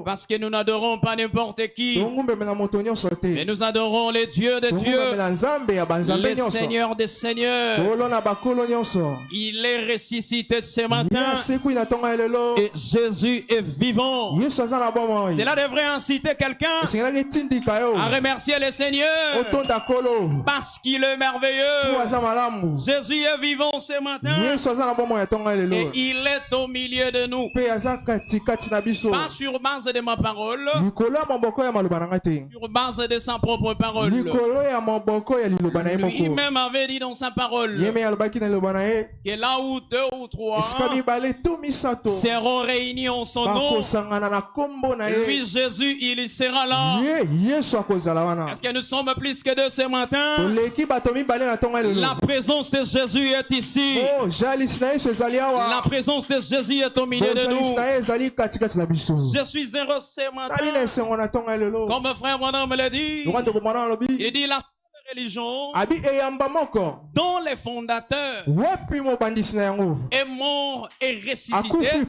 Parce que nous n'adorons pas n'importe qui, mais nous adorons les dieux des dieux, les seigneurs des seigneurs. Il est ressuscité ce matin et Jésus est vivant. Cela devrait inciter quelqu'un à remercier le Seigneur parce qu'il est merveilleux. Jésus est vivant ce matin et il est au milieu de nous. Pas sur base de ma parole, sur base de sa propre parole. Lui-même avait dit dans sa parole que là où 2 ou 3 seront réunis en son nom, lui Jésus il y sera là. Est-ce que nous sommes plus que 2 ce matin? La présence de Jésus est ici. La présence de Jésus est au milieu de nous. Je suis heureux ce matin. Comme frère Branham me l'a dit, il dit la religion dont les fondateurs est mort et ressuscité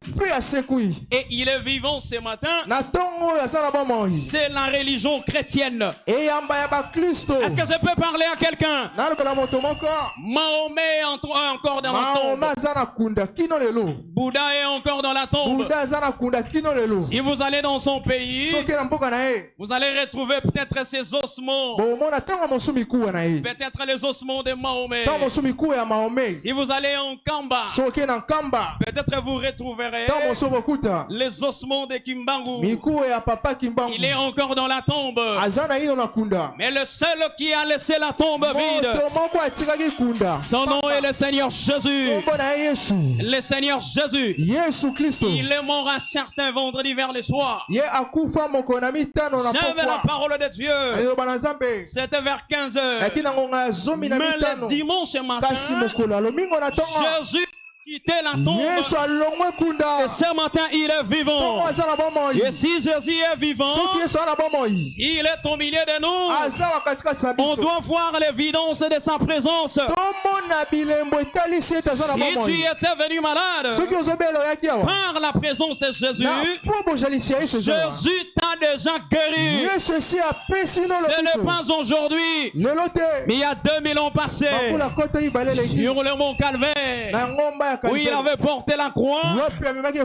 et il est vivant ce matin, c'est la religion chrétienne. Est-ce que je peux parler à quelqu'un? Mahomet est encore dans la tombe. Bouddha est encore dans la tombe. Si vous allez dans son pays, vous allez retrouver peut-être ses ossements. Peut-être les ossements de Mahomet. Si vous allez en Kamba, peut-être vous retrouverez les ossements de Kimbangu. Il est encore dans la tombe. Mais le seul qui a laissé la tombe vide, son nom est le Seigneur Jésus. Le Seigneur Jésus. Il est mort un certain vendredi vers le soir. J'aime la parole de Dieu. C'était vers 15h. Mais le dimanche matin, Jésus quittait la tombe. Et ce matin, il est vivant. Et si Jésus est vivant, il est au milieu de nous. On doit voir l'évidence de sa présence. Si tu étais venu malade, par la présence de Jésus, Jésus t'a déjà guéri. Ce n'est pas aujourd'hui, mais il y a 2000 ans passés, sur le mont Calvaire, où il avait porté la croix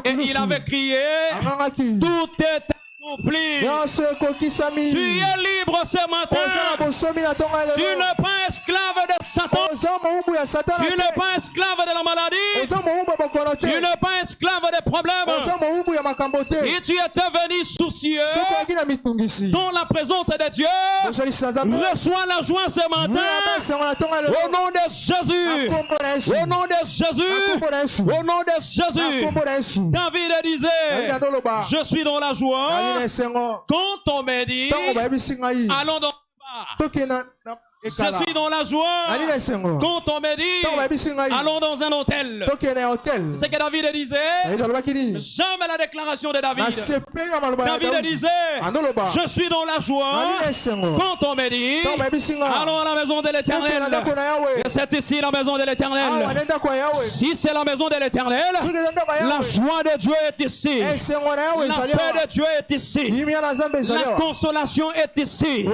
et il avait crié, tout est accompli. Tu es libre ce matin. Tu n'es pas esclave de Satan. Tu n'es pas esclave de la maladie. Tu n'es pas esclave des problèmes. Si tu étais venu soucieux dans la présence de Dieu, reçois la joie ce matin. Au nom de Jésus. Au nom de Jésus. Au nom de Jésus. David disait, je suis dans la joie. Quand on me dit, allons dans le bar. Je suis dans la joie. Quand on me dit, allons dans un hôtel. C'est ce que David disait. J'aime la déclaration de David. David disait, je suis dans la joie. Quand on me dit, allons à la maison de l'Éternel. Et c'est ici la maison de l'Éternel. Si c'est la maison de l'Éternel, la joie de Dieu est ici. La paix de Dieu est ici. La consolation est ici.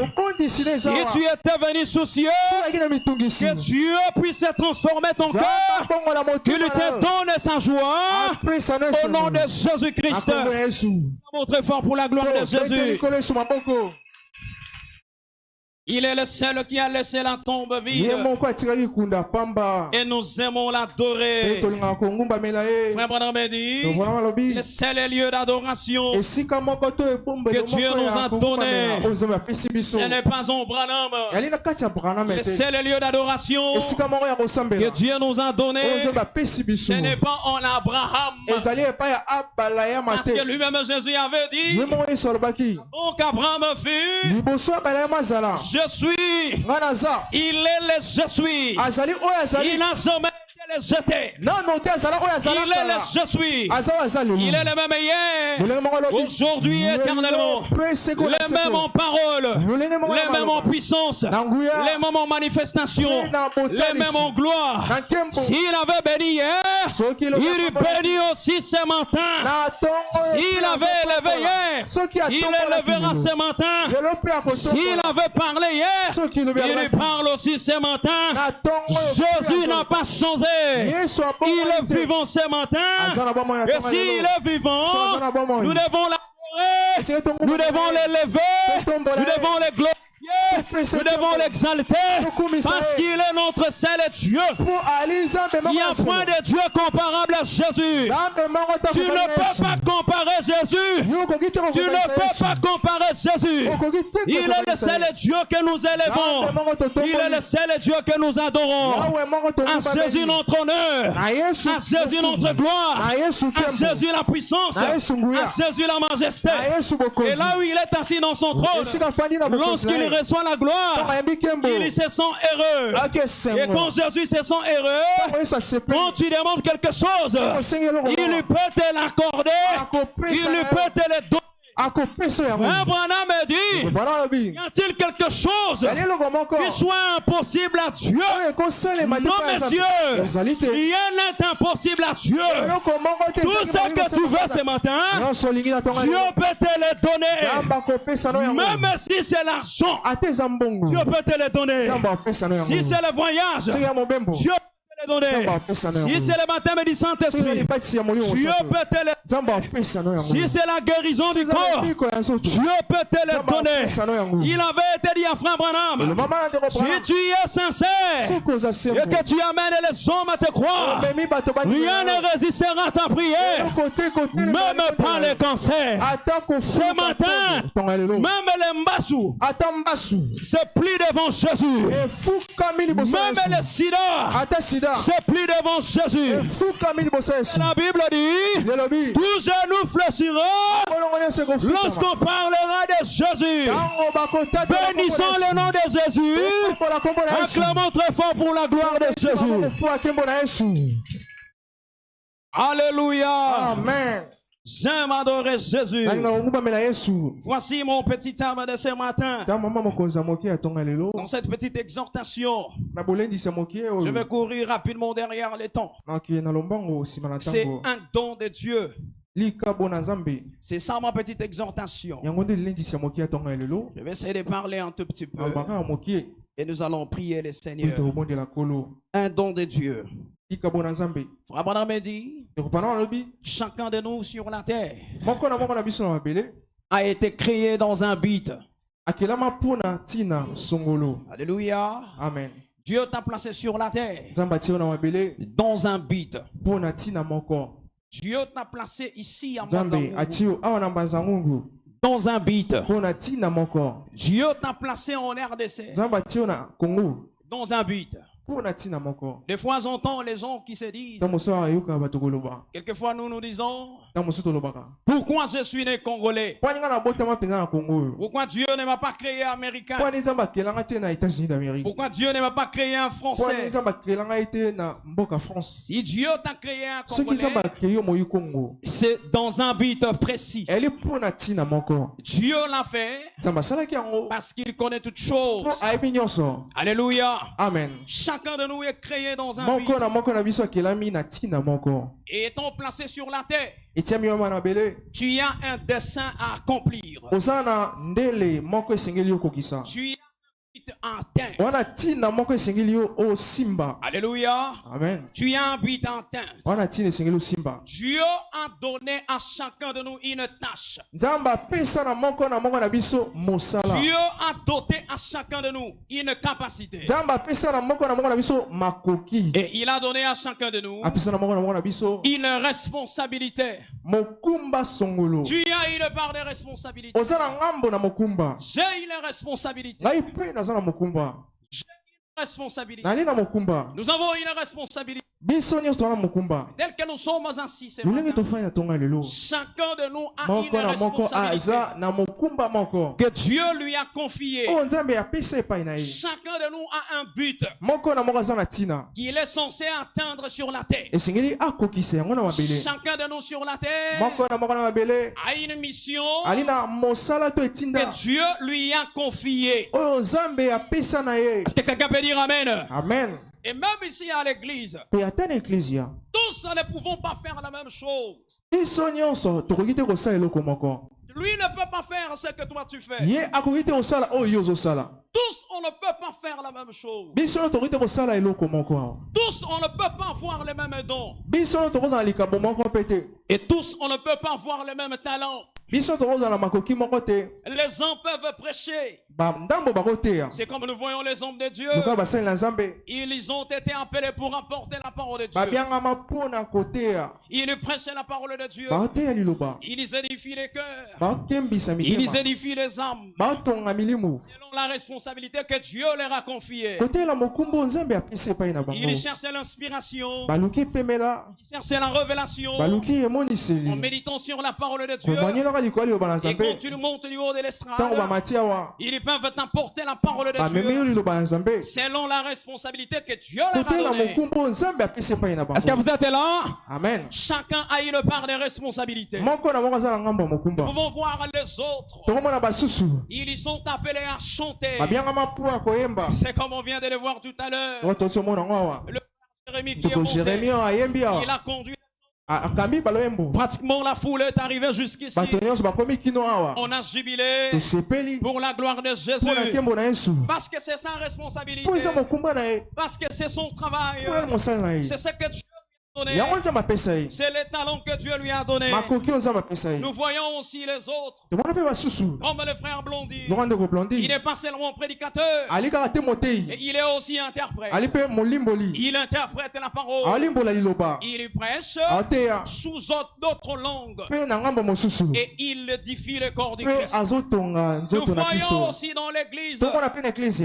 Si tu étais venu soucieux, que Dieu puisse transformer ton cœur, qu'il te donne sa joie au nom de Jésus-Christ. Montrez fort pour la gloire de Jésus. Il est le seul qui a laissé la tombe vide. Et nous aimons l'adorer. Frère Branham dit, le seul lieu d'adoration que Dieu nous a donné, ce n'est pas en Branham. Le seul lieu d'adoration que Dieu nous a donné, ce n'est pas en Abraham. Parce que lui-même Jésus avait dit, donc Abraham fut, je suis. Il est le je suis. Il n'a jamais été les jeter. Il est le je suis. Il est le même hier, aujourd'hui, éternellement. Les mêmes en parole, les mêmes en puissance, les mêmes en manifestation, les mêmes en gloire. S'il avait béni hier, il bénit aussi ce matin. S'il avait élevé hier, il élèvera ce matin. S'il avait parlé hier, il parle aussi ce matin. Jésus n'a pas changé. Il est vivant ce matin. Et s'il est vivant, nous devons l'adorer, nous devons l'élever, nous devons le glorifier. Nous devons l'exalter parce qu'il est notre seul Dieu. Il n'y a point de Dieu comparable à Jésus. Tu ne peux pas comparer Jésus. Tu ne peux pas comparer Jésus. Il est le seul Dieu que nous élevons. Il est le seul Dieu que nous adorons. À Jésus notre honneur. À Jésus notre gloire. À Jésus la puissance. À Jésus la majesté. Et là où il est assis dans son trône, lorsqu'il reçoit la gloire, il se sent heureux. Et quand Jésus se sent heureux, quand tu demandes quelque chose, il peut te l'accorder, il peut te le donner. Frère Branham me dit, y a-t-il quelque chose qui soit impossible à Dieu? Non, messieurs, rien n'est impossible à Dieu. Tout ce que tu veux ce matin, Dieu peut te le donner. Même si c'est l'argent, Dieu peut te le donner. Si c'est le voyage, Dieu donner. Si c'est le baptême du Saint-Esprit, Dieu peut te le donner. Si c'est la guérison du corps, Dieu peut te le donner. Il avait été dit à Frère Branham, si tu es sincère et que tu amènes les hommes à te croire, rien ne résistera à ta prière, même pas le cancer. Ce matin, même les Mbassou se plient devant Jésus. Même les sida c'est plus devant Jésus. La Bible dit, tout genou fléchira lorsqu'on parlera de Jésus. Bénissons le nom de Jésus. Acclamons très fort pour la gloire de Jésus. Alléluia. Amen. J'aime adorer Jésus. Voici mon petit âme de ce matin. Dans cette petite exhortation, je vais courir rapidement derrière les temps. C'est un don de Dieu. C'est ça ma petite exhortation. Je vais essayer de parler un tout petit peu. Et nous allons prier le Seigneur. Un don de Dieu. Abraham me dit, chacun de nous sur la terre a été créé dans un but. Alléluia. Amen. Dieu t'a placé sur la terre dans un but. Dieu t'a placé ici à Mbanzangungu dans un but. Dieu t'a placé en RDC dans un but. Des fois, j'entends les gens qui se disent, quelquefois nous nous disons, pourquoi je suis né Congolais? Pourquoi Dieu ne m'a pas créé Américain? Pourquoi Dieu ne m'a pas créé un Français? Si Dieu t'a créé un Congolais, c'est dans un but précis. Dieu l'a fait parce qu'il connaît toutes choses. Alléluia. Amen. Chacun de nous est créé dans un but. Et étant placé sur la terre, tu as un dessein à accomplir. Tu as un but atteint. Alléluia. Amen. Tu as un but atteint. Dieu a donné à chacun de nous une tâche. Dieu a doté à chacun de nous une capacité. Et il a donné à chacun de nous une responsabilité. Tu as une part de responsabilité. J'ai une responsabilité. J'ai une responsabilité. Nous avons une responsabilité. Tel que nous sommes ainsi ce matin, chacun de nous a une responsabilité que Dieu lui a confiée. Chacun de nous a un but qu'il est censé atteindre sur la terre. Chacun de nous sur la terre a une mission que Dieu lui a confiée. Est-ce que quelqu'un peut dire Amen? Amen. Et même ici à l'église, tous ne pouvons pas faire la même chose. Lui ne peut pas faire ce que toi tu fais. Tous, on ne peut pas faire la même chose. Tous, on ne peut pas avoir les mêmes dons. Et tous, on ne peut pas avoir les mêmes talents. Les uns peuvent prêcher. C'est comme nous voyons les hommes de Dieu. Ils ont été appelés pour apporter la parole de Dieu. Ils prêchaient la parole de Dieu. Ils édifient les cœurs. Ils édifient les âmes. Selon la responsabilité que Dieu leur a confiée. Ils cherchaient l'inspiration. Ils cherchaient la révélation. En méditant sur la parole de Dieu. Et quand tu montes du haut de l'estrade, ils peuvent t'apporter la parole de Dieu selon la responsabilité que Dieu leur a donnée. Est-ce que vous êtes là? Amen. Chacun a une part de responsabilité. Nous pouvons voir les autres. Ils sont appelés à chanter. C'est comme on vient de le voir tout à l'heure. Le Jérémie qui est monté, il a conduit. Pratiquement la foule est arrivée jusqu'ici. On a jubilé pour la gloire de Jésus. Parce que c'est sa responsabilité. Parce que c'est son travail. C'est ce que Dieu lui a donné. C'est les talents que Dieu lui a donnés. Nous voyons aussi les autres. Comme le frère Blondie. Il n'est pas seulement prédicateur. Et il est aussi interprète. Il interprète la parole. Il prêche sous d'autres langues. Et il édifie le corps du Christ. Nous voyons aussi dans l'église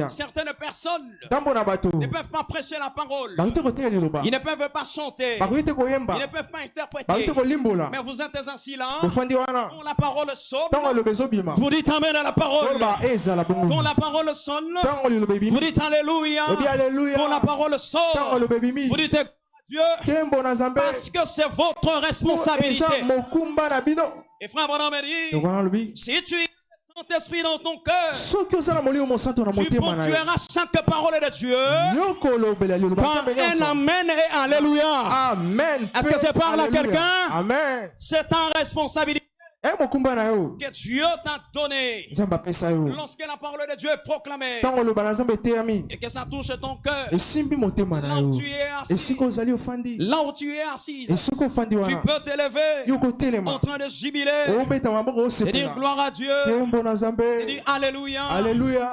certaines personnes ne peuvent pas prêcher la parole. Ils ne peuvent pas chanter. Ils ne peuvent pas interpréter. Mais vous êtes ainsi là. Quand la parole sonne, vous dites Amen à la parole. Quand la parole sonne, vous dites Alléluia. Quand la parole sort, vous dites Dieu, parce que c'est votre responsabilité. Et frère Branham dit, si tu es Saint-Esprit dans ton cœur, tu ponctueras chaque parole de Dieu par un Amen et Alléluia. Amen. Est-ce que c'est par là quelqu'un? Amen. C'est ta responsabilité que Dieu t'a donné. Lorsque la parole de Dieu est proclamée et que ça touche ton cœur, là où tu es assis, là où tu es assise, tu peux t'élever en train de jubiler et dire gloire à Dieu et dire Alléluia.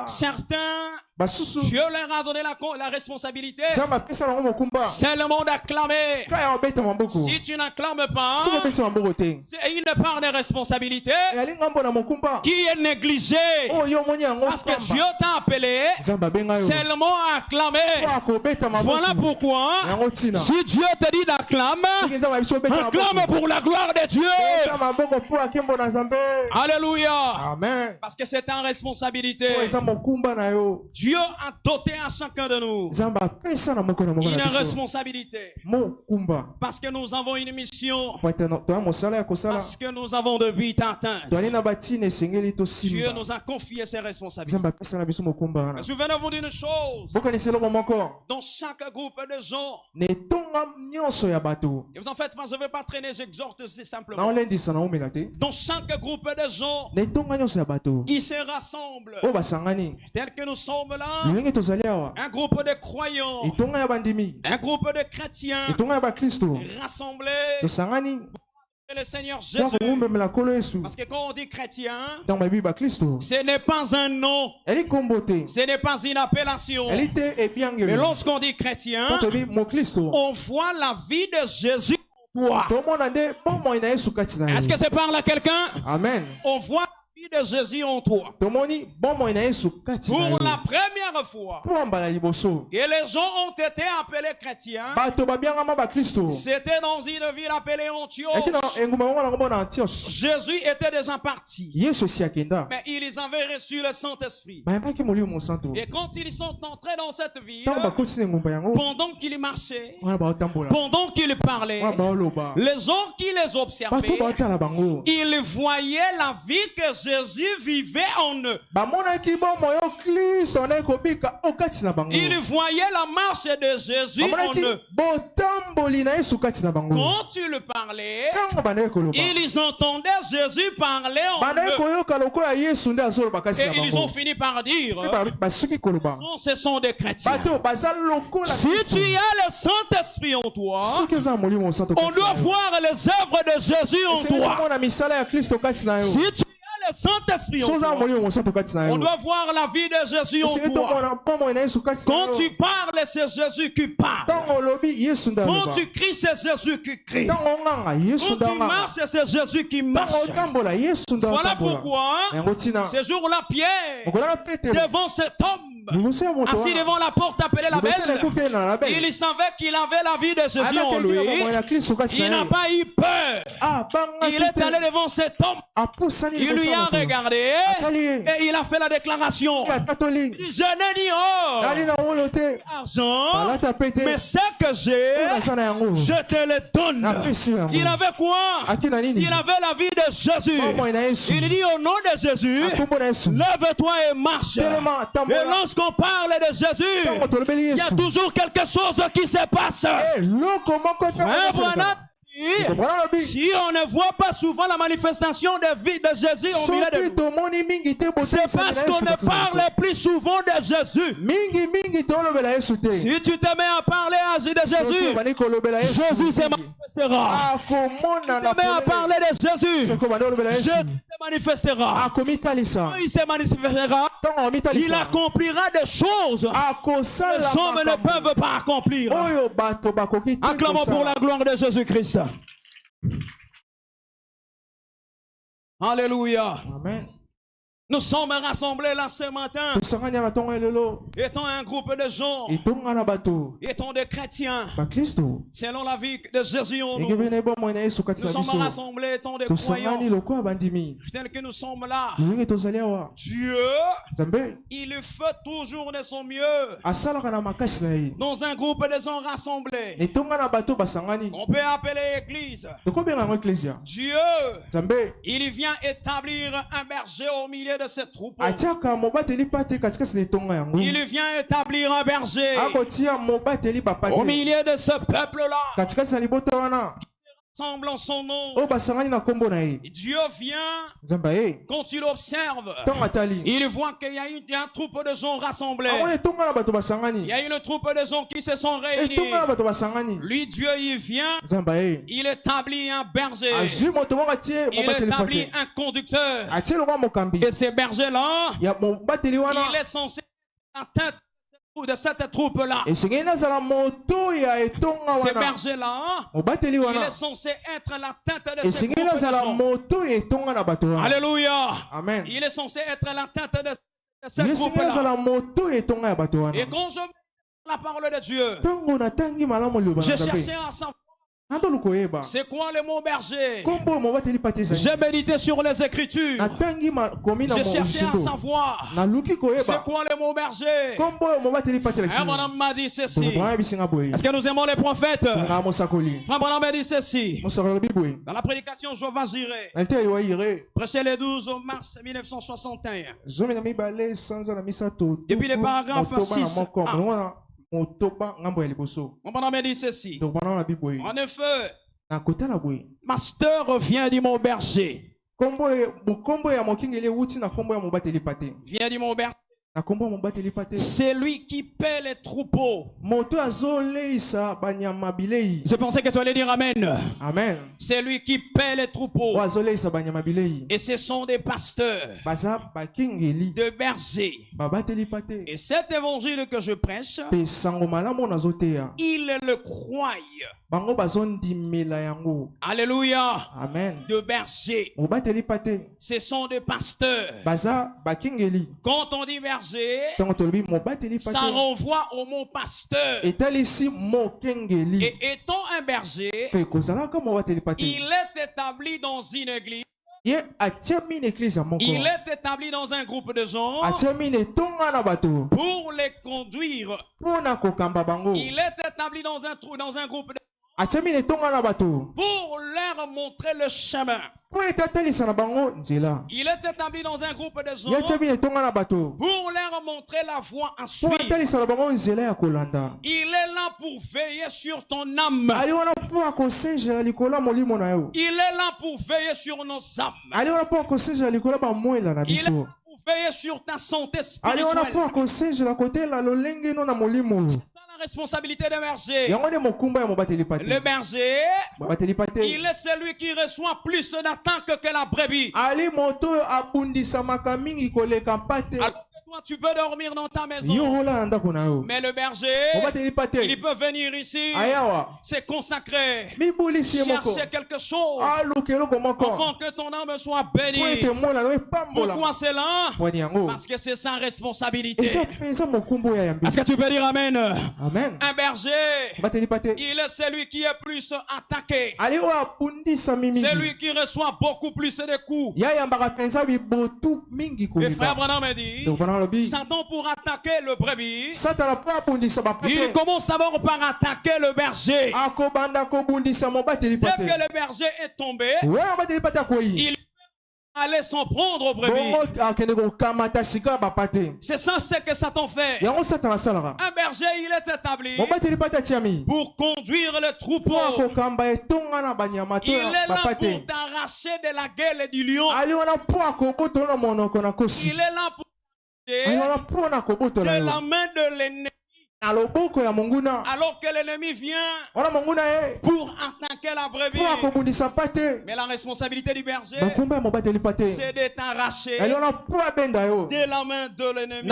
Certains, Dieu leur a donné la responsabilité seulement d'acclamer. Si tu n'acclames pas, c'est une part de responsabilité qui est négligée. Parce que Dieu t'a appelé seulement à acclamer. Voilà pourquoi, si Dieu te dit d'acclamer, acclame pour la gloire de Dieu. Alléluia. Amen. Parce que c'est ta responsabilité. Dieu a doté à chacun de nous une responsabilité. Parce que nous avons une mission. Parce que nous avons de buts à atteindre. Dieu nous a confié ses responsabilités. Souvenez-vous d'une chose. Dans chaque groupe de gens, et vous en faites pas, je ne vais pas traîner, j'exhorte simplement. Dans chaque groupe de gens qui se rassemblent, tel que nous sommes là, un groupe de croyants, un groupe de chrétiens rassemblés, le Seigneur Jésus. Parce que quand on dit chrétien, ce n'est pas un nom, ce n'est pas une appellation. Mais lorsqu'on dit chrétien, on voit la vie de Jésus en toi. Est-ce que c'est par là quelqu'un? Amen. On voit la de Jésus en toi. Pour la première fois que les gens ont été appelés chrétiens, c'était dans une ville appelée Antioche. Jésus était déjà parti, mais ils avaient reçu le Saint-Esprit. Et quand ils sont entrés dans cette ville, pendant qu'ils marchaient, pendant qu'ils parlaient, les gens qui les observaient, ils voyaient la vie que Jésus vivait en eux. Ils voyaient la marche de Jésus en eux. Quand tu le parlais, ils entendaient Jésus parler en eux. Et ils ont fini par dire, ce sont des chrétiens. Si tu as le Saint-Esprit en toi, on doit voir les œuvres de Jésus en toi. Si tu as le Saint-Esprit en toi, on doit voir la vie de Jésus en toi. Quand tu parles, c'est Jésus qui parle. Quand tu cries, c'est Jésus qui crie. Quand tu marches, c'est Jésus qui marche. Voilà pourquoi, ce jour-là, Pierre, devant cet homme, assis devant la porte appelée la Belle, il savait qu'il avait la vie de Jésus en lui. Il n'a pas eu peur. Il est allé devant cet homme. Il lui a regardé et il a fait la déclaration. Il dit, je n'ai ni or, argent, mais ce que j'ai, je te le donne. Il avait quoi? Il avait la vie de Jésus. Il dit au nom de Jésus, lève-toi et marche. Et lorsqu'on parle de Jésus, il y a toujours quelque chose qui se passe. Si on ne voit pas souvent la manifestation de vie de Jésus au milieu de nous, c'est parce qu'on ne parle plus souvent de Jésus. Si tu te mets à parler de Jésus, Jésus se manifestera. Si tu te mets à parler de Jésus, Jésus se manifestera. Il se manifestera. Il accomplira des choses que les hommes ne peuvent pas accomplir. Acclamons pour la gloire de Jésus-Christ. Alléluia. Amen. Nous sommes rassemblés là ce matin, étant un groupe de gens, étant des chrétiens, selon la vie de Jésus en nous. Nous sommes rassemblés étant des croyants, tels que nous sommes là. Dieu, il fait toujours de son mieux dans un groupe de gens rassemblés. On peut appeler l'église. Dieu, il vient établir un berger au milieu de cette troupe. Il vient établir un berger au milieu de ce peuple-là. Ressemble en son nom. Dieu vient, quand il observe, il voit qu'il y a une troupe de gens rassemblés. Il y a une troupe de gens qui se sont réunis. Lui, Dieu, il vient, il établit un berger, il établit un conducteur. Et ces bergers-là, il est censé être la tête de cette troupe-là. Ces bergers-là, il est censé être la tête de cette troupe-là. Alléluia. Amen. Il est censé être la tête de cette troupe-là. Et quand je la parole de Dieu, je cherchais à savoir c'est quoi le mot berger. J'ai médité sur les Écritures. J'ai cherché à savoir c'est quoi le mot berger. Un bonhomme m'a dit ceci. Est-ce que nous aimons les prophètes? Un bonhomme m'a dit ceci. Dans la prédication Jova Jiré, prêché le 12 mars 1961. Et puis les paragraphes 6. Mon bonhomme dit ceci. En effet, pasteur vient du mot berger. Vient du mot berger. C'est lui qui paie les troupeaux. Je pensais que tu allais dire Amen. Amen. C'est lui qui paie les troupeaux. Et ce sont des pasteurs, de bergers. Et cet évangile que je prêche, ils le croient. Alléluia. Amen. De bergers. Ce sont des pasteurs. Quand on dit berger, ça renvoie au mot pasteur. Et étant un berger, il est établi dans une église. Il est établi dans un groupe de gens pour les conduire. Il est établi dans un groupe de gens pour leur montrer le chemin. Il est établi dans un groupe de gens pour leur montrer la voie à suivre. Il est là pour veiller sur ton âme. Il est là pour veiller sur nos âmes. Il est là pour veiller sur ta santé spirituelle. La responsabilité de berger. Le berger, il est celui qui reçoit plus d'attaques que la brebis. Toi, tu peux dormir dans ta maison. Mais le berger, il peut venir ici, c'est consacré, chercher quelque chose afin que ton âme soit bénie. Pourquoi c'est là? Parce que c'est sa responsabilité. Est-ce que tu peux dire Amen? Amen. Un berger, il est celui qui est plus attaqué. C'est lui qui reçoit beaucoup plus de coups. Et frère Branham me dit, Satan, pour attaquer le brebis, il commence d'abord par attaquer le berger. Dès que le berger est tombé, il allait s'en prendre au brebis. C'est ça ce que Satan fait. Un berger, il est établi pour conduire le troupeau. Il est là pour t'arracher de la gueule et du lion. Il est là pour de la main de l'ennemi. Alors que l'ennemi vient pour attaquer la brebis. Mais la responsabilité du berger, c'est de t'arracher de la main de l'ennemi.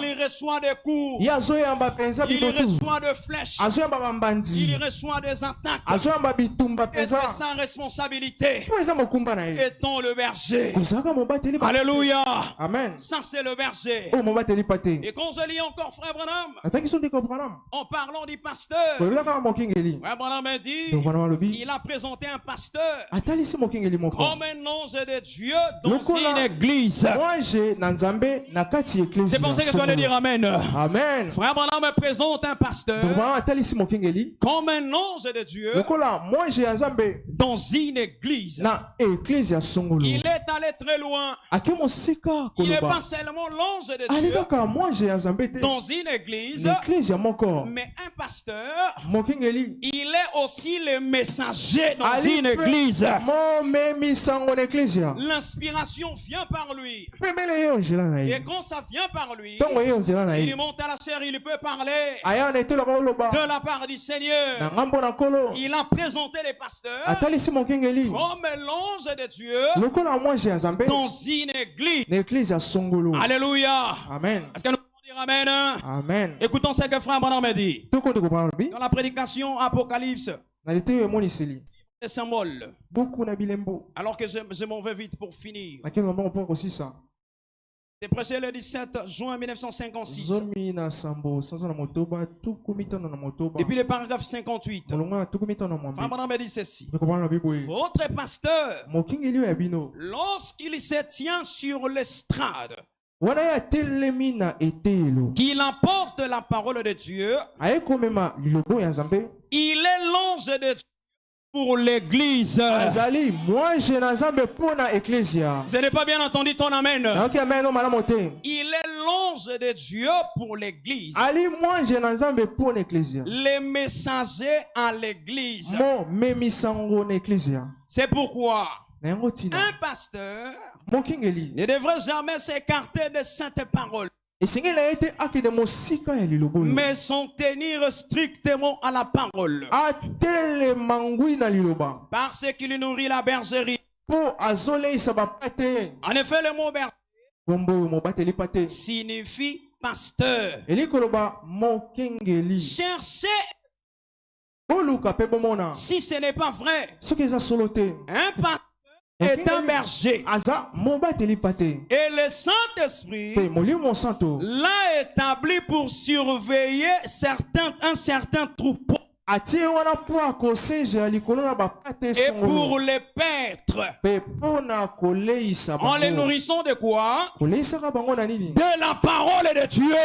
Il reçoit des coups, il reçoit des flèches, il reçoit des attaques. Et c'est sa responsabilité étant le berger. Alléluia. Amen. Ça c'est le berger. Et quand je lis encore frère en parlant du pasteur, Frère Branham a dit, il a présenté un pasteur comme un ange de Dieu dans une église. C'est pour ça que tu allais dire Amen. Amen. Frère Branham présente un pasteur comme un ange de Dieu dans une église. Il est allé très loin. Il n'est pas seulement l'ange de Dieu dans une église, mais un pasteur, il est aussi le messager dans une église. L'inspiration vient par lui. Et quand ça vient par lui, il monte à la chair, il peut parler de la part du Seigneur. Il a présenté les pasteurs comme l'ange de Dieu dans une église. Alléluia. Amen. Est-ce que nous pouvons dire Amen? Amen. Écoutons ce que frère Branham dit. Dans la prédication Apocalypse, des symboles. Alors que je m'en vais vite pour finir. C'est prêché le 17 juin 1956. Depuis le paragraphe 58. Frère Branham dit ceci. Votre pasteur, lorsqu'il se tient sur l'estrade, qu'il apporte la parole de Dieu, il est l'ange de Dieu pour l'église. Je n'ai pas bien entendu ton amen. Il est l'ange de Dieu pour l'église. Les messagers à l'église. C'est pourquoi un pasteur ne devrait jamais s'écarter de saintes paroles, mais s'en tenir strictement à la parole, parce qu'il nourrit la bergerie. En effet, le mot berger signifie pasteur. Cherchez. Si ce n'est pas vrai, un pasteur est un berger. Et le Saint-Esprit l'a établi pour surveiller un certain troupeau. Et pour les paître, en les nourrissant de quoi? De la parole de Dieu.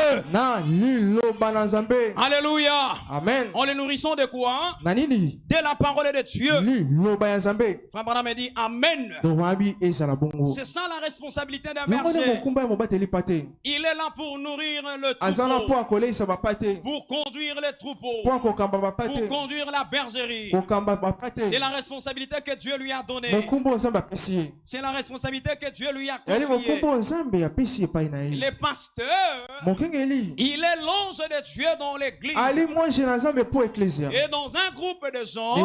Alléluia. Amen. En les nourrissant de quoi? De la parole de Dieu. Frère Branham me dit Amen. C'est ça la responsabilité d'un berger. Il est là pour nourrir le troupeau, pour conduire les troupeaux, pour conduire la bergerie. C'est la responsabilité que Dieu lui a donnée. C'est la responsabilité que Dieu lui a confiée. Le pasteur, il est l'ange de Dieu dans l'église. Et dans un groupe de gens,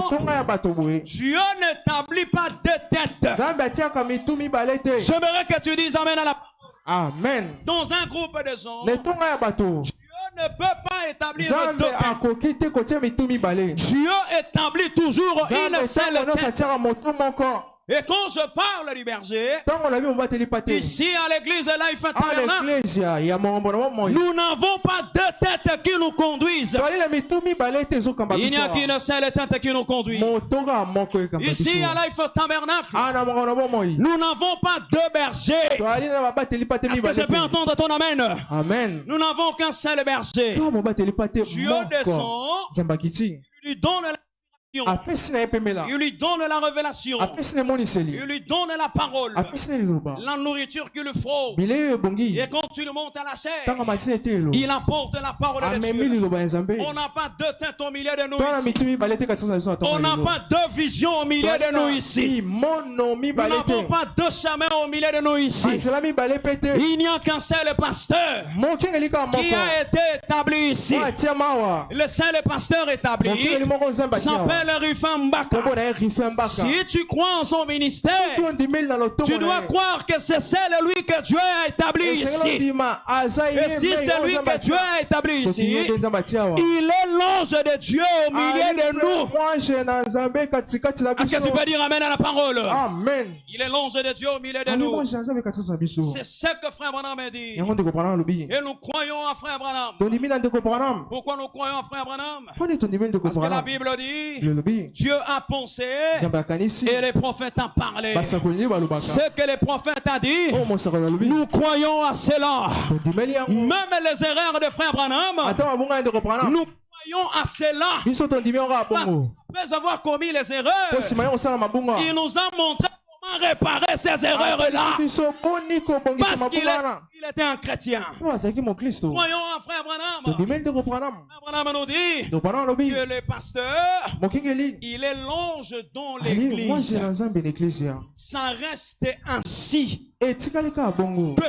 Dieu n'établit pas deux têtes. J'aimerais que tu dises Amen à la parole. Amen. Dans un groupe de gens, ne peut pas établir deux têtes. Dieu établit toujours une seule tête. Et quand je parle du berger, ici à l'église Life Tabernacle, nous n'avons pas deux têtes qui nous conduisent. Il n'y a qu'une seule tête qui nous conduit. Ici à Life Tabernacle, nous n'avons pas deux bergers. Est-ce que je peux entendre ton amen? Amen. Nous n'avons qu'un seul berger. Dieu descend, il lui donne la il lui donne la révélation. Il lui donne la parole. La nourriture qu'il lui faut. Et quand tu le montes à la chair, il apporte la parole de Dieu. On n'a pas deux têtes au milieu de nous ici. On n'a pas deux visions au milieu de nous ici. Nous n'avons pas deux chemins au milieu de nous ici. Il n'y a qu'un seul pasteur qui a été établi ici. Le seul pasteur établi s'appelle Rufambaka. Si tu crois en son ministère, tu dois croire que c'est lui que Dieu a établi ici. Et si c'est lui que Dieu a établi ici, il est l'ange de Dieu au milieu de nous. Est-ce que tu peux dire Amen à la parole? Amen. Il est l'ange de Dieu au milieu de nous. C'est ce que Frère Branham a dit. Et nous croyons à Frère Branham. Pourquoi nous croyons à Frère Branham? Parce que la Bible dit Dieu a pensé et les prophètes ont parlé. Ce que les prophètes ont dit, nous croyons à cela. Même les erreurs de Frère Branham, nous croyons à cela. Après avoir commis les erreurs, il nous a montré comment réparer ces erreurs-là. Parce qu'il était un chrétien. Croyons à Frère Branham. Frère Branham nous dit que le pasteur, il est l'ange dans l'église. Ça reste ainsi. Que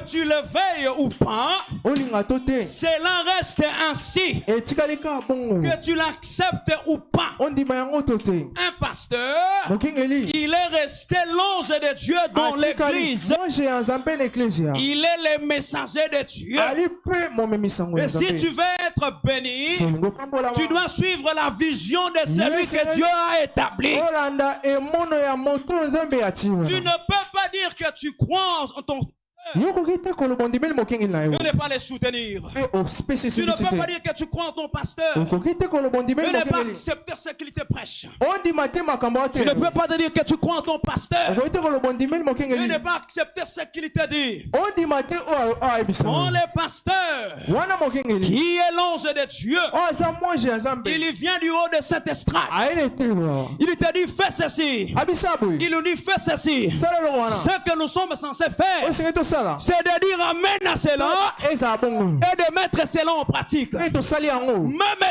tu le veuilles ou pas, cela reste ainsi. Que tu l'acceptes ou pas. Un pasteur, il est resté l'ange de Dieu dans l'église. Il est le messager de Dieu. Et si tu veux être béni, tu dois suivre la vision de celui que Dieu a établi. Tu ne peux pas dire que tu crois en ton et ne pas les soutenir. Tu ne peux pas dire que tu crois en ton pasteur et ne pas accepter ce qu'il te prêche. Tu ne peux pas te dire que tu crois en ton pasteur et ne pas accepter ce qu'il te dit. On le pasteur qui est l'ange de Dieu, il vient du haut de cette estrade. Il te dit fais ceci. Il nous dit fais ceci. Ce que nous sommes censés faire, c'est de dire amen à cela et de mettre cela en pratique. Même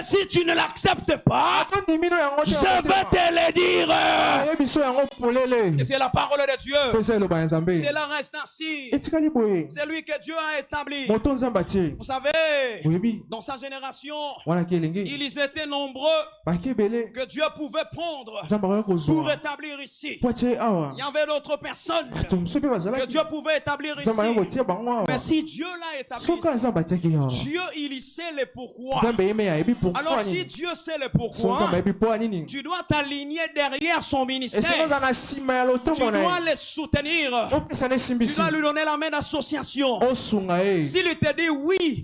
si tu ne l'acceptes pas, je vais te le dire. Parce que c'est la parole de Dieu. Cela reste ainsi. C'est lui que Dieu a établi. Vous savez, dans sa génération, ils étaient nombreux que Dieu pouvait prendre pour établir ici. Il y avait d'autres personnes que Dieu pouvait établir ici. Mais si Dieu l'a établi, Dieu il sait le pourquoi. Alors si Dieu sait le pourquoi, tu dois t'aligner derrière son ministère. Tu dois le soutenir. Tu dois lui donner la main d'association. S'il te dit oui,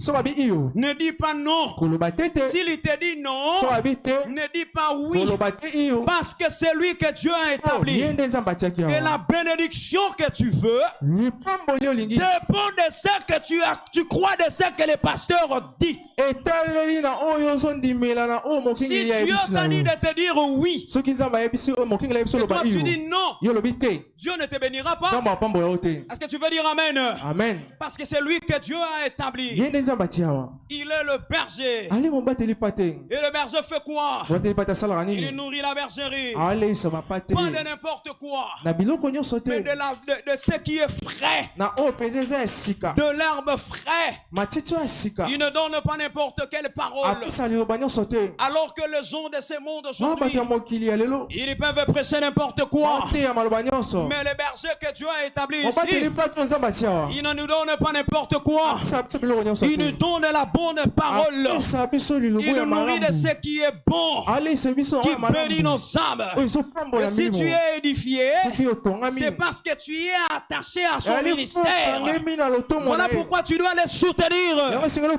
ne dis pas non. S'il te dit non, ne dis pas oui. Parce que c'est lui que Dieu a établi. Et la bénédiction que tu veux dépend de ce que tu crois de ce que le pasteur dit. Si Dieu t'a dit de te dire oui, et toi tu dis non, Dieu ne te bénira pas. Est-ce que tu veux dire amen? Amen. Parce que c'est lui que Dieu a établi. Il est le berger. Et le berger fait quoi? Il nourrit la bergerie. Pas de n'importe quoi, mais de ce qui est frais, de l'herbe frais. Il ne donne pas n'importe quelle parole. Alors que les gens de ce monde aujourd'hui, ils peuvent prêcher n'importe quoi. Mais le berger que Dieu a établi ici, il ne nous donne pas n'importe quoi. Il nous donne la bonne parole. Il nous nourrit de ce qui est bon, qui bénit nos âmes. Et si tu es édifié, c'est parce que tu es attaché à son ministère. Voilà pourquoi tu dois le soutenir. Tu dois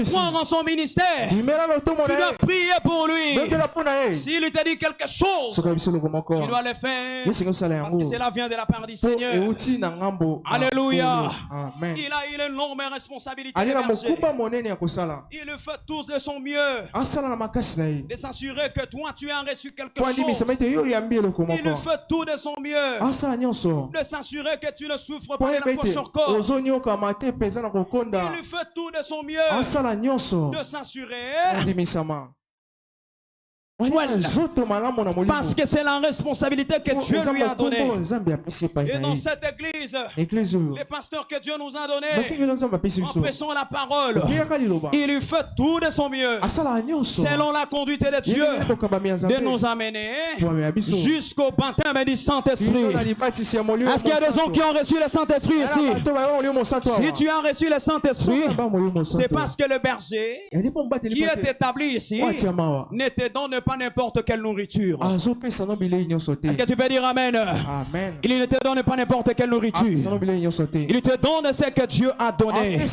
croire en son ministère. Tu dois prier pour lui. S'il te dit quelque chose, tu dois le faire. Parce que cela vient de la part du Seigneur. Alléluia. Il a une énorme responsabilité. Il le fait tous de son mieux, de s'assurer que toi tu as reçu quelque chose. Il le fait tout de son mieux, de s'assurer que tu ne souffres pas de la poche au corps. Il le fait tout de son mieux, de s'assurer. Voilà. Parce que c'est la responsabilité que Dieu lui a donnée. Et dans cette église, les pasteurs que Dieu nous a donnés, en prêchant la parole, il lui fait tout de son mieux, selon la conduite de Dieu, de nous amener jusqu'au baptême du Saint-Esprit. Est-ce qu'il y a des gens qui ont reçu le Saint-Esprit ici? Si tu as reçu le Saint-Esprit, c'est parce que le berger qui est établi ici ne te donne pas n'importe quelle nourriture. Est-ce que tu peux dire amen? Amen. Il ne te donne pas n'importe quelle nourriture. Il te donne ce que Dieu a donné. Et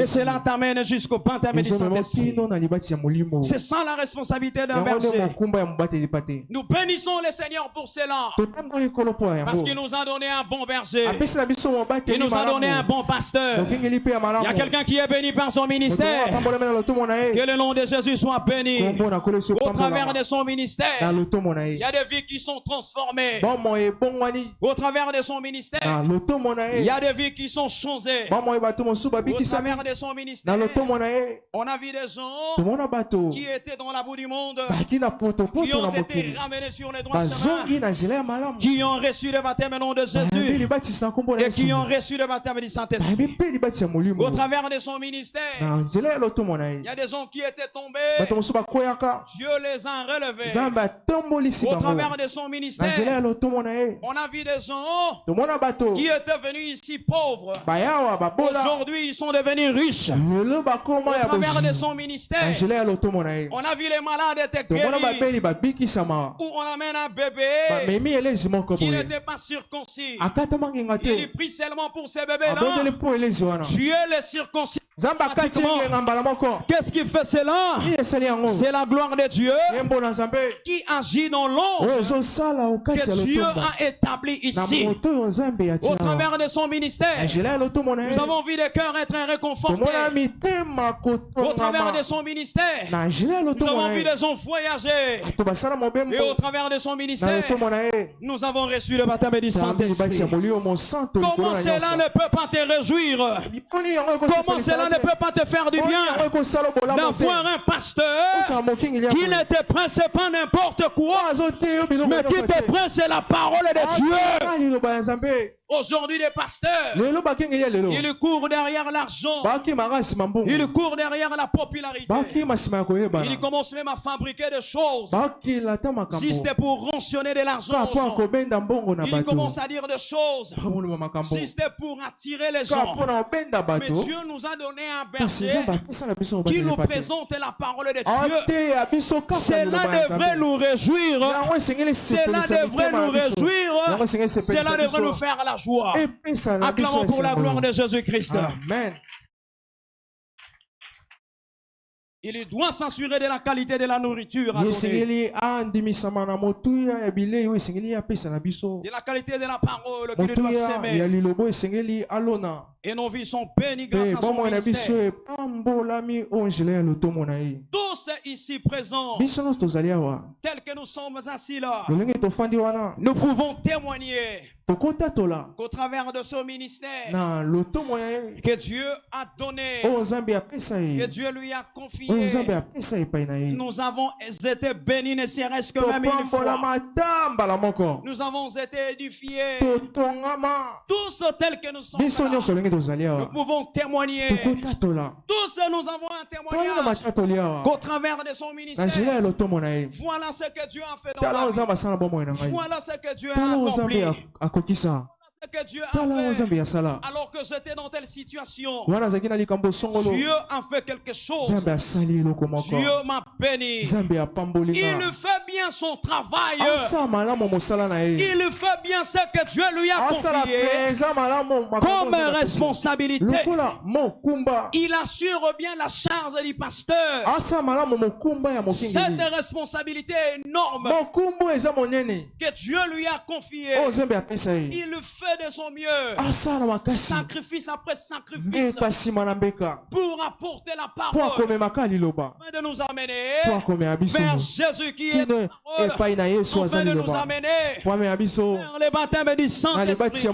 cela t'amène jusqu'au baptême du Saint-Esprit. C'est ça la responsabilité d'un berger. Nous bénissons le Seigneur pour cela. Parce qu'il nous a donné un bon berger. Il nous a donné un bon pasteur. Il y a quelqu'un qui est béni par son ministère. Que le nom de Jésus soit béni. Au travers de son ministère, il y a des vies qui sont transformées. Au travers de son ministère, il y a des vies qui sont changées. Au travers de son ministère, on a vu des gens qui étaient dans la boue du monde, qui ont été ramenés sur les droits chemins, qui ont reçu le baptême au nom de Jésus et qui ont reçu le baptême du Saint-Esprit. Au travers de son ministère, il y a des gens qui étaient tombés. Dieu les a relevés. Au travers de son ministère, on a vu des gens qui étaient venus ici pauvres. Aujourd'hui, ils sont devenus riches. Au travers de son ministère, on a vu les malades être guéris. Où on amène un bébé qui n'était pas circoncis. Il prie seulement pour ces bébés-là. Dieu les circoncis. Qu'est-ce qui fait cela? C'est la gloire de Dieu qui agit dans l'ombre que Dieu a établi ici. Au travers de son ministère, nous avons vu des cœurs être réconfortés. Au travers de son ministère, nous avons vu des gens voyager. Et au travers de son ministère, nous avons reçu le baptême du Saint-Esprit. Comment cela ne peut pas te réjouir? Comment cela ne peut pas te faire du bien d'avoir un pasteur qui ne te presse pas n'importe quoi, mais qui te presse la parole de Dieu? Aujourd'hui, les pasteurs, ils courent derrière l'argent, ils courent derrière la popularité, ils commencent même à fabriquer des choses juste pour rançonner de l'argent aux gens. Ils commencent à dire des choses juste pour attirer les gens. Mais Dieu nous a donné un berger qui nous présente la parole de Dieu. Cela devrait nous réjouir, cela devrait nous réjouir, cela devrait nous faire la joie. Acclamons pour la gloire de Jésus-Christ. Amen. Il doit s'assurer de la qualité de la nourriture à donner. De la qualité de la parole qu'il doit s'aimer. Et nos vies sont bénies grâce à son ministère. Tous ici présents, tels que nous sommes assis là, nous pouvons témoigner qu'au travers de ce ministère que Dieu a donné, que Dieu lui a confié, nous avons été bénis, ne serait-ce que même une fois. Nous avons été édifiés. Tous tels que nous sommes là, nous pouvons témoigner. Tous nous avons un témoignage qu'au travers de son ministère, voilà ce que Dieu a fait dans la vie. Voilà ce que Dieu a accompli. Ce que Dieu a fait alors que j'étais dans telle situation. Dieu a fait quelque chose. Dieu m'a béni. Il fait bien son travail. Il fait bien ce que Dieu lui a confié comme responsabilité. Il assure bien la charge du pasteur. Cette responsabilité énorme que Dieu lui a confiée, il fait de son mieux, sacrifice après sacrifice, pour apporter la parole, de nous amener vers Jésus qui est la parole, afin de nous amener vers le baptême du Saint-Esprit.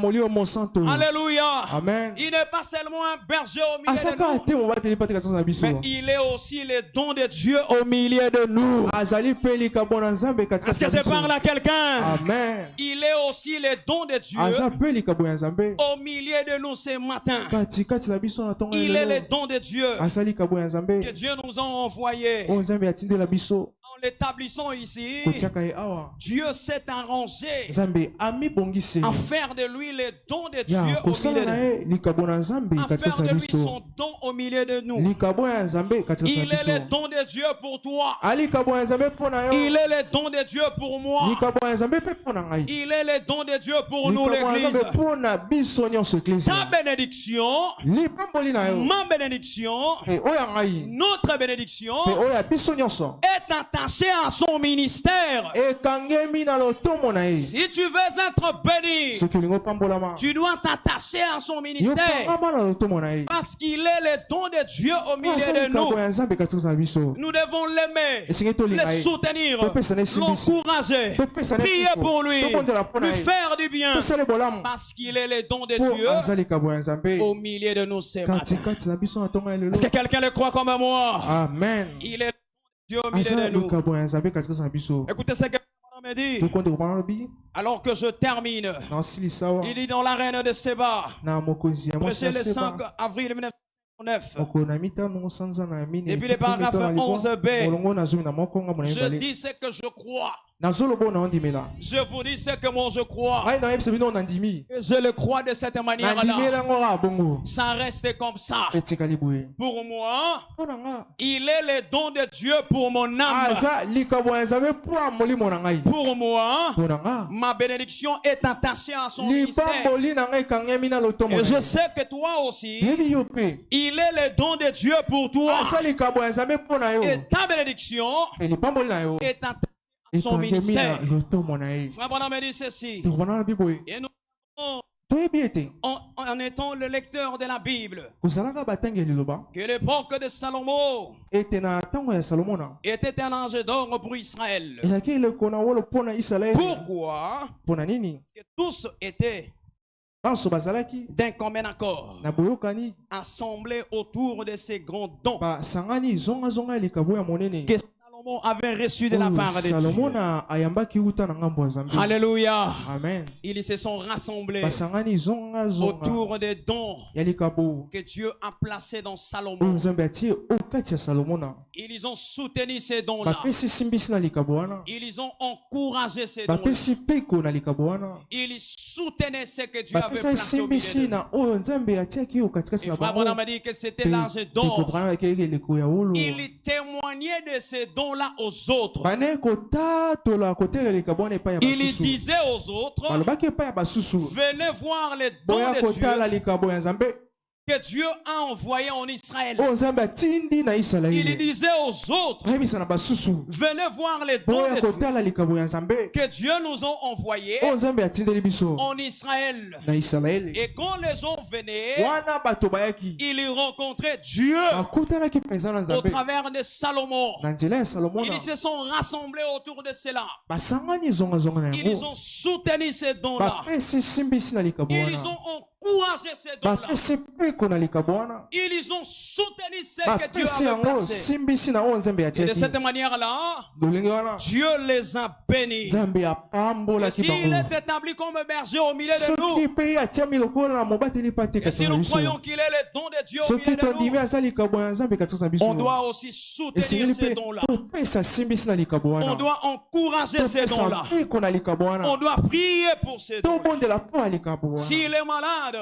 Alléluia. Amen. Il n'est pas seulement un berger au milieu de nous, mais il est aussi le don de Dieu au milieu de nous. Est-ce que je parle à quelqu'un? Amen. Il est aussi le don de Dieu au milieu de nous ce matin. Il est le don de Dieu que Dieu nous a envoyé. En l'établissant ici, Dieu s'est arrangé à faire de lui le don de Dieu au milieu de nous. À faire de lui son don au milieu de nous. Il est le don de Dieu pour toi. Il est le don de Dieu pour moi. Il est le don de Dieu pour nous, l'Église. Ta bénédiction, ma bénédiction, notre bénédiction est attachée à son ministère. Si tu veux être béni, tu dois t'attacher à son ministère, parce qu'il est le don de Dieu au milieu de nous. Nous devons l'aimer, le soutenir, l'encourager, prier pour lui, lui faire du bien, parce qu'il est le don de Dieu au milieu de nous ce matin. Est-ce que quelqu'un le croit comme moi? Amen. Il est Dieu au milieu de nous. Écoutez ce que me dit. Alors que je termine, il dit dans l'arène de Séba, prêché le 5 avril 1909. Et puis le paragraphe 11b, je dis ce que je crois. Je vous dis ce que moi je crois. Et je le crois de cette manière-là. Ça reste comme ça. Pour moi, il est le don de Dieu pour mon âme. Pour moi, ma bénédiction est attachée à son ministère. Et je sais que toi aussi, il est le don de Dieu pour toi. Et ta bénédiction est attachée à son ministère. Frère Branham me dit ceci. Et nous, en étant le lecteur de la Bible, que l'époque de Salomon était un ange d'or pour Israël. Pourquoi? Parce que tous étaient d'un commun accord, assemblés autour de ces grands dons que Salomon avait reçu de la part de Dieu. Alléluia. Amen. Ils se sont rassemblés autour des dons que Dieu a placés dans Salomon. Ils ont soutenu ces dons-là. Ils ont encouragé ces dons-là. Ils soutenaient ce que Dieu avait placé au milieu d'eux. Et Frère Branham m'a dit que c'était l'ange d'or. Il témoignait de ces dons-là aux autres. Il disait aux autres, venez voir les dons de Dieu que Dieu a envoyé en Israël. Il disait aux autres, venez voir les dons de Dieu que Dieu nous a envoyés en Israël. Et quand les gens venaient, ils rencontraient Dieu au travers de Salomon. Ils se sont rassemblés autour de cela. Ils ont soutenu ces dons-là. Ils ont encouragé ces dons-là. Ils ont soutenu ce que Dieu avait placé. Et de cette manière-là, Dieu les a bénis. Et s'il est établi comme berger au milieu de nous, et si nous croyons qu'il est le don de Dieu au milieu de nous, on doit aussi soutenir ces dons-là. On doit encourager ces dons-là. On doit prier pour ces dons. S'il est malade,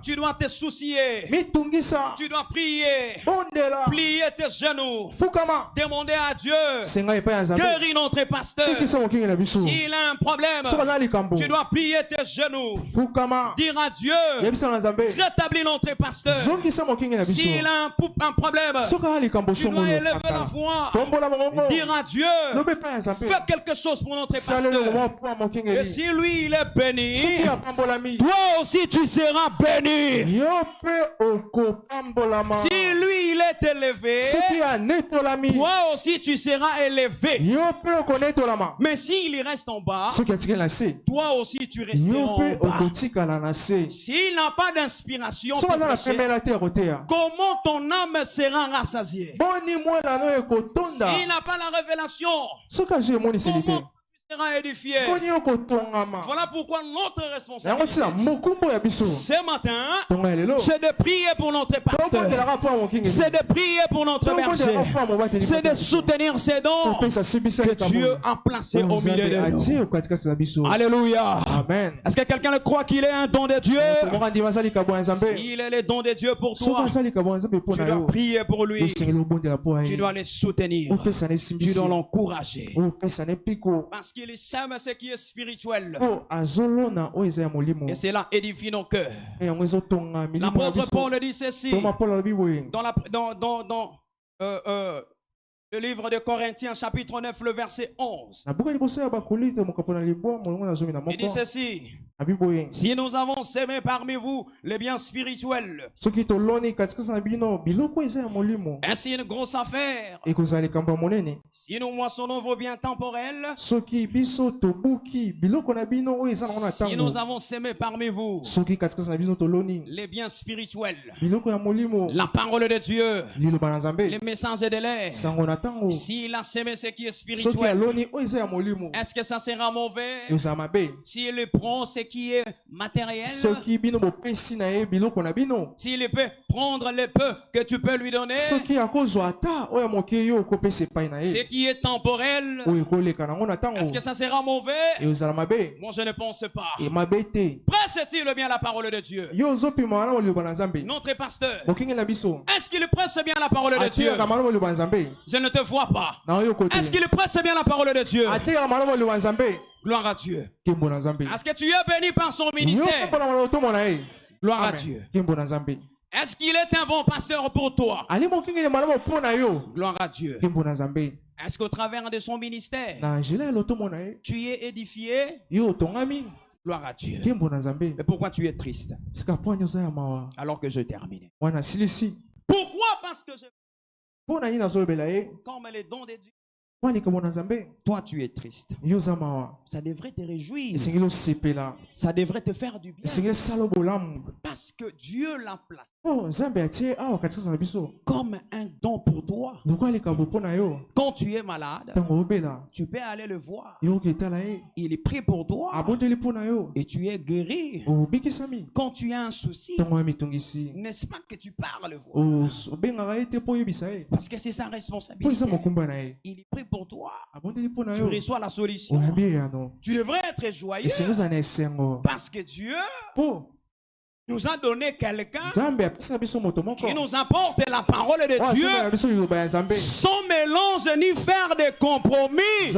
tu dois te soucier. Tu dois prier. Plier tes genoux. Demander à Dieu. Guéris notre pasteur. S'il a un problème, tu dois plier tes genoux. Dire à Dieu, rétablis notre pasteur. S'il a un problème, tu dois élever la voix. Dire à Dieu, fais quelque chose pour notre pasteur. Et si lui il est béni, toi aussi tu seras béni. Si lui il est élevé, toi aussi tu seras élevé. Mais s'il reste en bas, toi aussi tu resteras en bas. S'il n'a pas d'inspiration, comment ton âme sera rassasiée? S'il n'a pas la révélation, comment tu seras édifié? Voilà pourquoi notre responsabilité ce matin, c'est de prier pour notre pasteur, c'est de prier pour notre berger, c'est de soutenir ces dons que Dieu a placés au milieu de nous. Alléluia. Amen. Est-ce que quelqu'un le croit qu'il est un don de Dieu? Il est le don de Dieu pour toi. Tu dois prier pour lui. Tu dois le soutenir. Tu dois l'encourager. Parce qu'il sème ce qui est spirituel. Et cela édifie nos cœurs. L'apôtre Paul dit ceci dans le livre de Corinthiens chapitre 9 le verset 11. Il dit ceci: si nous avons sémé parmi vous les biens spirituels, ainsi une grosse affaire. Si nous moissonnons vos biens temporels, si nous avons sémé parmi vous les biens spirituels, la parole de Dieu, les messages de l'air, s'il a sémé ce qui est spirituel, est-ce que ça sera mauvais? S'il prend ce qui est matériel, s'il peut prendre le peu que tu peux lui donner, ce qui est temporel, est-ce que ça sera mauvais? Moi je ne pense pas. Prêche-t-il bien la parole de Dieu? Notre pasteur, est-ce qu'il prêche bien la parole de Dieu? Je ne te vois pas. Est-ce qu'il prêche bien la parole de Dieu? Gloire à Dieu. Est-ce que tu es béni par son ministère? Gloire à Dieu. Est-ce qu'il est un bon pasteur pour toi? Gloire à Dieu. Est-ce qu'au travers de son ministère, tu es édifié? Gloire à Dieu. Mais pourquoi tu es triste? Alors que je termine. Pourquoi? Parce que comme les dons de Dieu, toi tu es triste. Ça devrait te réjouir. Ça devrait te faire du bien. Parce que Dieu l'a placé comme un don pour toi. Quand tu es malade, tu peux aller le voir. Il est pris pour toi et tu es guéri. Quand tu as un souci, n'est-ce pas que tu pars le voir? Parce que c'est sa responsabilité. Il est pris pour toi. Tu reçois la solution. Tu devrais être joyeux parce que Dieu nous a donné quelqu'un qui nous apporte la parole de Dieu sans mélange ni faire de compromis.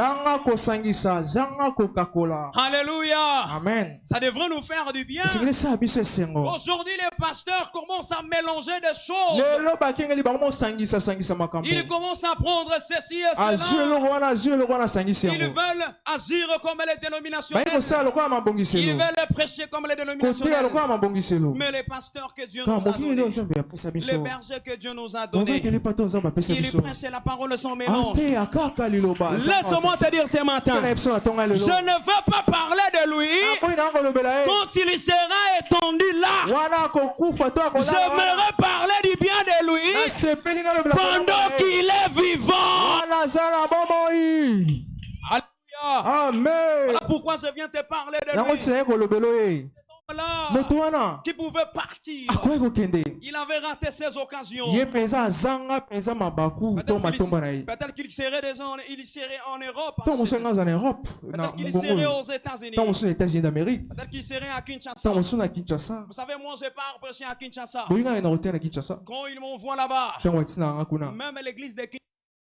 Alléluia. Amen. Ça devrait nous faire du bien. Aujourd'hui, les pasteurs commencent à mélanger des choses. Ils commencent à prendre ceci et cela. Ils veulent agir comme les dénominations. Ils veulent prêcher comme les dénominations. Mais les pasteurs que Dieu nous a donnés, les bergers que Dieu nous a donnés, ils prêchent la parole sans mélange. Laisse-moi te dire ce matin, je ne veux pas parler de lui quand il sera étendu là. J'aimerais parler du bien de lui pendant qu'il est vivant. Alléluia. Amen. Voilà pourquoi je viens te parler de lui. Là, qui pouvait partir. Il avait raté ses occasions. Peut-être qu'il serait déjà en Europe. Peut-être qu'il serait aux États-Unis. Peut-être qu'il serait à Kinshasa. Vous savez, moi je pars prêcher à Kinshasa. Quand ils m'envoient là-bas, même l'église de Kinshasa,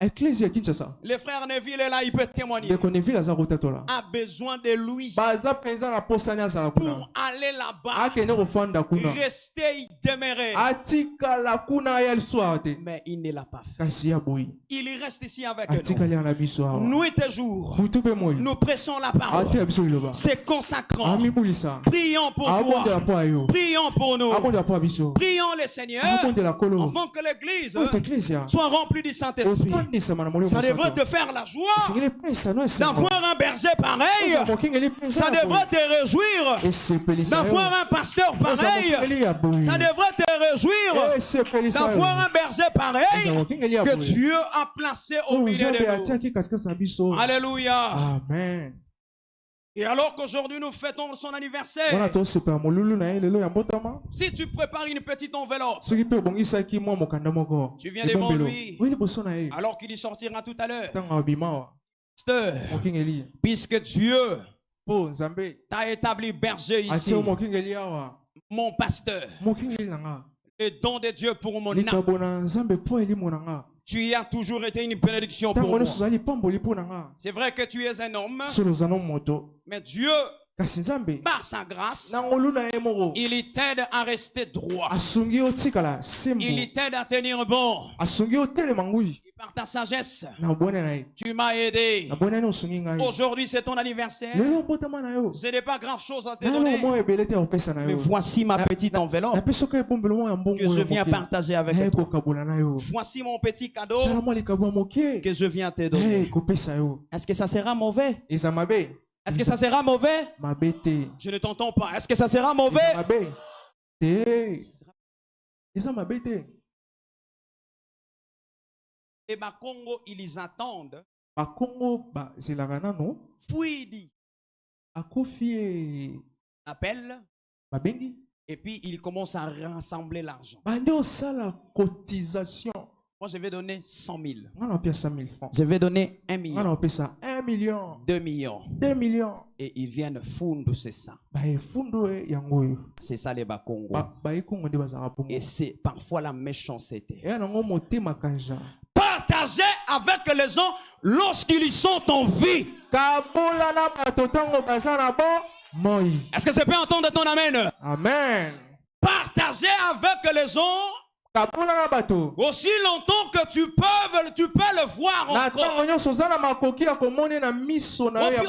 le frère Neville est là, il peut témoigner. A besoin de lui pour aller là-bas, rester y demeurer. Mais il ne l'a pas fait. Il reste ici avec nous. Nuit et jour, nous prêchons la parole. C'est consacrant. Prions pour toi. Prions pour nous. Prions le Seigneur afin que l'église soit remplie du Saint-Esprit. Ça devrait te faire la joie d'avoir un berger pareil. Ça devrait te réjouir d'avoir un pasteur pareil. Ça devrait te réjouir d'avoir un berger pareil que Dieu a placé au milieu de nous. Alléluia. Amen. Et alors qu'aujourd'hui nous fêtons son anniversaire, si tu prépares une petite enveloppe, tu viens devant lui, alors qu'il y sortira tout à l'heure, puisque Dieu t'a établi berger ici, mon pasteur, le don de Dieu pour mon âme. Tu as toujours été une bénédiction pour moi. C'est vrai que tu es un homme, mais Dieu, par sa grâce, il t'aide à rester droit. Il t'aide à tenir bon. Par ta sagesse, tu m'as aidé. Aujourd'hui, c'est ton anniversaire. Ce n'est pas grave chose à te donner. Mais voici ma petite enveloppe que je viens partager avec toi. Voici mon petit cadeau que je viens te donner. Est-ce que ça sera mauvais? Est-ce que ça sera mauvais? Je ne t'entends pas. Est-ce que ça sera mauvais? Les Bakongo, ils attendent. Fouidi. appelle. Et puis il commence à rassembler l'argent. Cotisation. Moi, je vais donner 100 000. On a 100 000 francs. Je vais donner 1 million. On a ça 1 million. 2 millions. 2 millions. Et ils viennent fondre, c'est ça. C'est ça les Bakongo. Et c'est parfois la méchanceté. Partagez avec les gens lorsqu'ils sont en vie. Est-ce que je peux entendre ton amen? Amen. Partagez avec les gens aussi longtemps que tu peux le voir encore.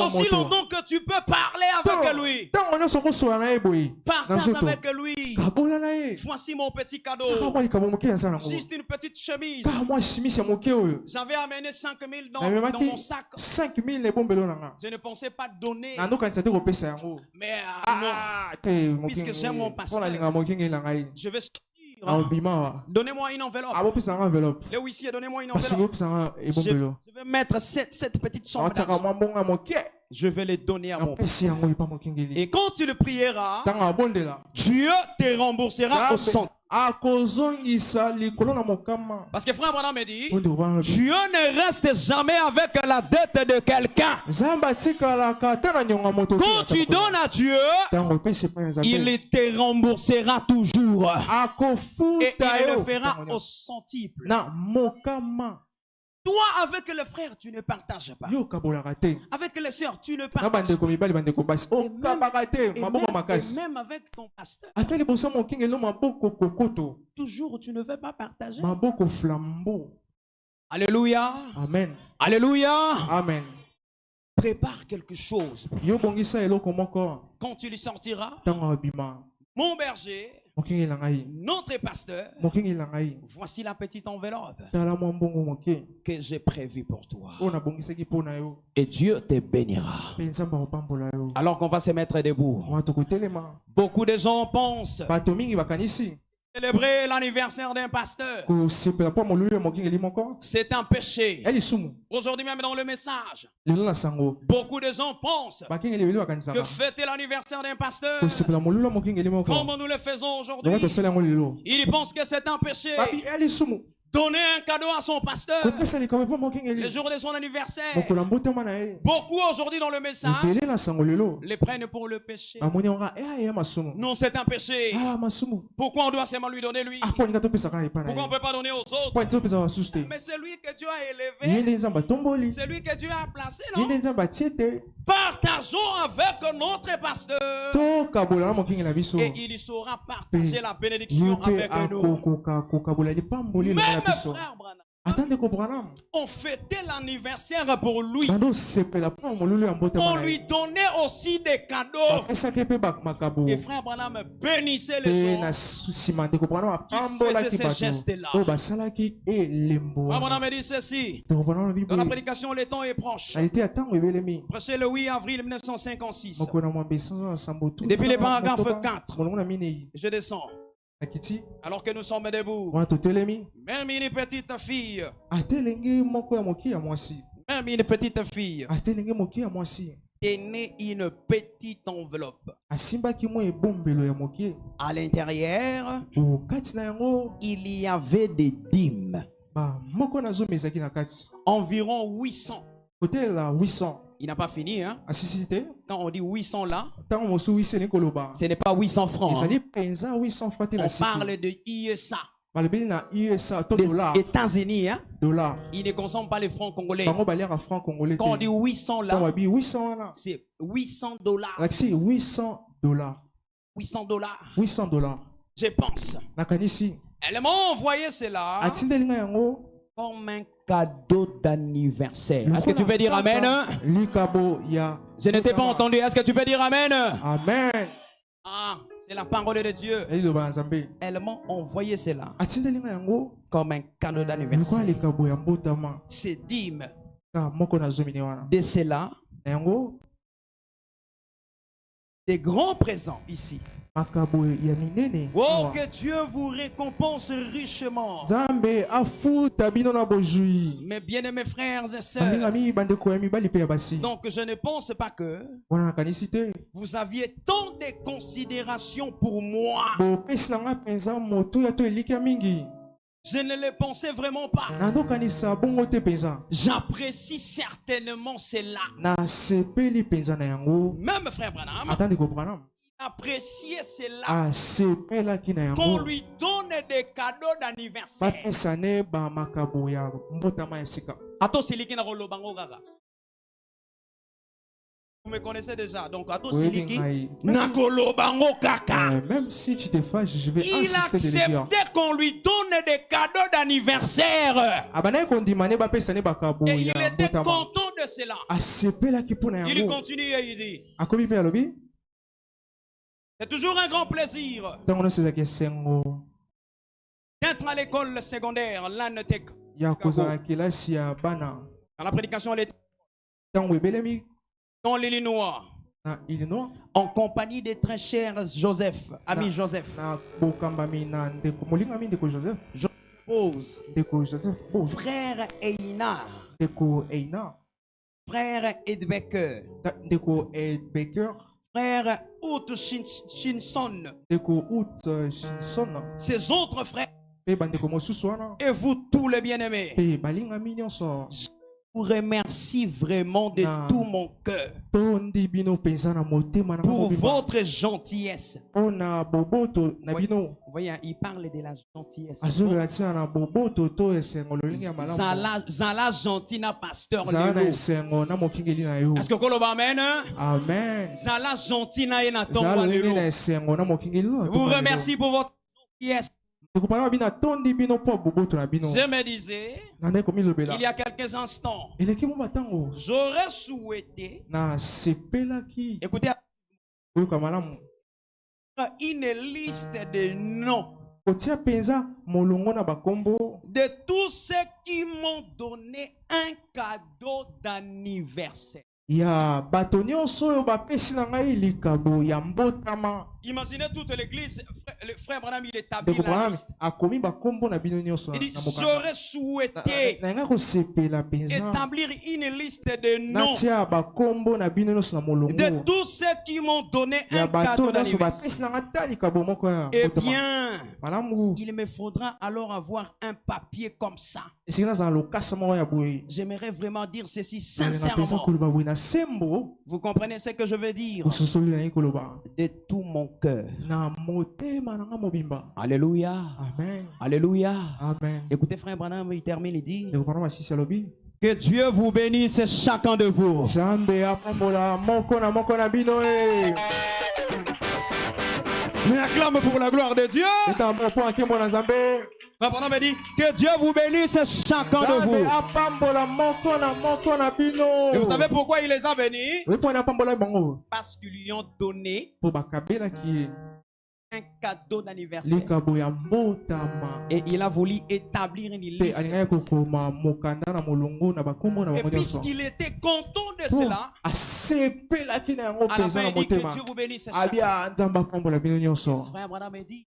Aussi longtemps que tu peux parler avec lui. Partage avec lui. Voici mon petit cadeau. Juste une petite chemise. J'avais amené 5 000 dans mon sac. 5 000 je ne pensais pas donner. Mais non. Puisque j'aime mon pasteur, je vais donnez-moi une enveloppe. Le huissier, donnez-moi une enveloppe. Je vais mettre cette petite somme d'argent. Je vais les donner à mon pasteur. Et quand tu le prieras, Dieu te remboursera au centre. Parce que frère Branham me dit, Dieu ne reste jamais avec la dette de quelqu'un. Quand tu donnes à Dieu, il te remboursera toujours. Et il le fera au centuple. Toi, avec le frère, tu ne partages pas. Avec les sœurs, tu ne partages pas. Et même avec ton pasteur, toujours, tu ne veux pas partager. Alléluia. Amen. Alléluia. Amen. Prépare quelque chose. Quand tu lui sortiras, mon berger, notre pasteur, voici la petite enveloppe que j'ai prévue pour toi. Et Dieu te bénira. Alors qu'on va se mettre debout. Beaucoup de gens pensent célébrer l'anniversaire d'un pasteur, c'est un péché. Aujourd'hui même dans le message, beaucoup de gens pensent que fêter l'anniversaire d'un pasteur, comme nous le faisons aujourd'hui, ils pensent que c'est un péché. Donner un cadeau à son pasteur le jour de son anniversaire. Beaucoup aujourd'hui dans le message les prennent pour le péché. Non, c'est un péché. Pourquoi on doit seulement lui donner lui? Pourquoi on ne peut pas donner aux autres? Mais c'est lui que Dieu a élevé. C'est lui que Dieu a placé, non? Partageons avec notre pasteur. Et il saura partager la bénédiction avec nous. Même frère Branham, on fêtait l'anniversaire pour lui. On lui donnait aussi des cadeaux. Et frère Branham bénissait les gens qui faisaient ces gestes-là. Frère Branham dit ceci. Dans la prédication, le temps est proche. Prêché le 8 avril 1956. Depuis le paragraphe 4, je descends. Alors que nous sommes debout, même une petite fille, tenait une petite enveloppe. À l'intérieur, il y avait des dîmes. Environ 800. Il n'a pas fini, hein? Quand on dit 800 là, ce n'est pas 800 francs. Hein? On parle de USA. Des États-Unis, hein? Ils ne consomment pas les francs congolais. Quand on dit 800 là, c'est 800 dollars. 800 dollars. 800 dollars. Je pense. Elle m'a envoyé cela comme un cadeau d'anniversaire. Est-ce que tu peux dire amen? Je ne t'ai pas entendu. Est-ce que tu peux dire amen? Amen. Ah, c'est la parole de Dieu. Elle m'a envoyé cela comme un cadeau d'anniversaire. C'est dîme. De cela, des grands présents ici. Oh, que Dieu vous récompense richement. Mes bien-aimés frères et sœurs, donc je ne pense pas que vous aviez tant de considération pour moi. Je ne le pensais vraiment pas. J'apprécie certainement cela. Même frère Branham apprécier cela. Qu'on lui donne des cadeaux d'anniversaire. Vous me connaissez déjà, donc même si tu te fâches, je vais insister de le dire. Il acceptait qu'on lui donne des cadeaux d'anniversaire. Et il était content de cela. Il continue et il dit: c'est toujours un grand plaisir d'être à l'école secondaire, l'ANETEC. Dans la prédication, elle est dans l'Illinois, en compagnie de très cher Joseph, ami Joseph. Frère Einar, frère Edbecker, frère Ut Shinson, ses autres frères, et vous tous les bien-aimés. Je vous remercie vraiment de tout mon cœur pour votre gentillesse. Vous voyez, il parle de la gentillesse. Zala gentil na pasteur Lelo. Est-ce que vous amen? Amen. Zala gentil na enatonga Lelo. Je vous remercie pour votre gentillesse. Je me disais, il y a quelques instants, j'aurais souhaité, écoutez, une liste de noms de tous ceux qui m'ont donné un cadeau d'anniversaire. Imaginez toute l'église, le frère Branham, il établit la liste. Il dit: j'aurais souhaité établir une liste de noms de tous ceux qui m'ont donné un cadeau d'anniversaire. Eh bien, il me faudra alors avoir un papier comme ça. J'aimerais vraiment dire ceci sincèrement. Vous comprenez ce que je veux dire? De tout mon cœur. Alléluia. Amen. Alléluia. Amen. Écoutez, frère Branham, il termine, il dit: que Dieu vous bénisse chacun de vous. Mais acclame pour la gloire de Dieu. Frère Branham me dit: que Dieu vous bénisse chacun de vous. Et vous savez pourquoi il les a bénis? Parce qu'ils lui ont donné un cadeau d'anniversaire. Et il a voulu établir une liste. Et puisqu'il était content de cela, à la fin il dit: que Dieu vous bénisse chacun. Frère Branham me dit: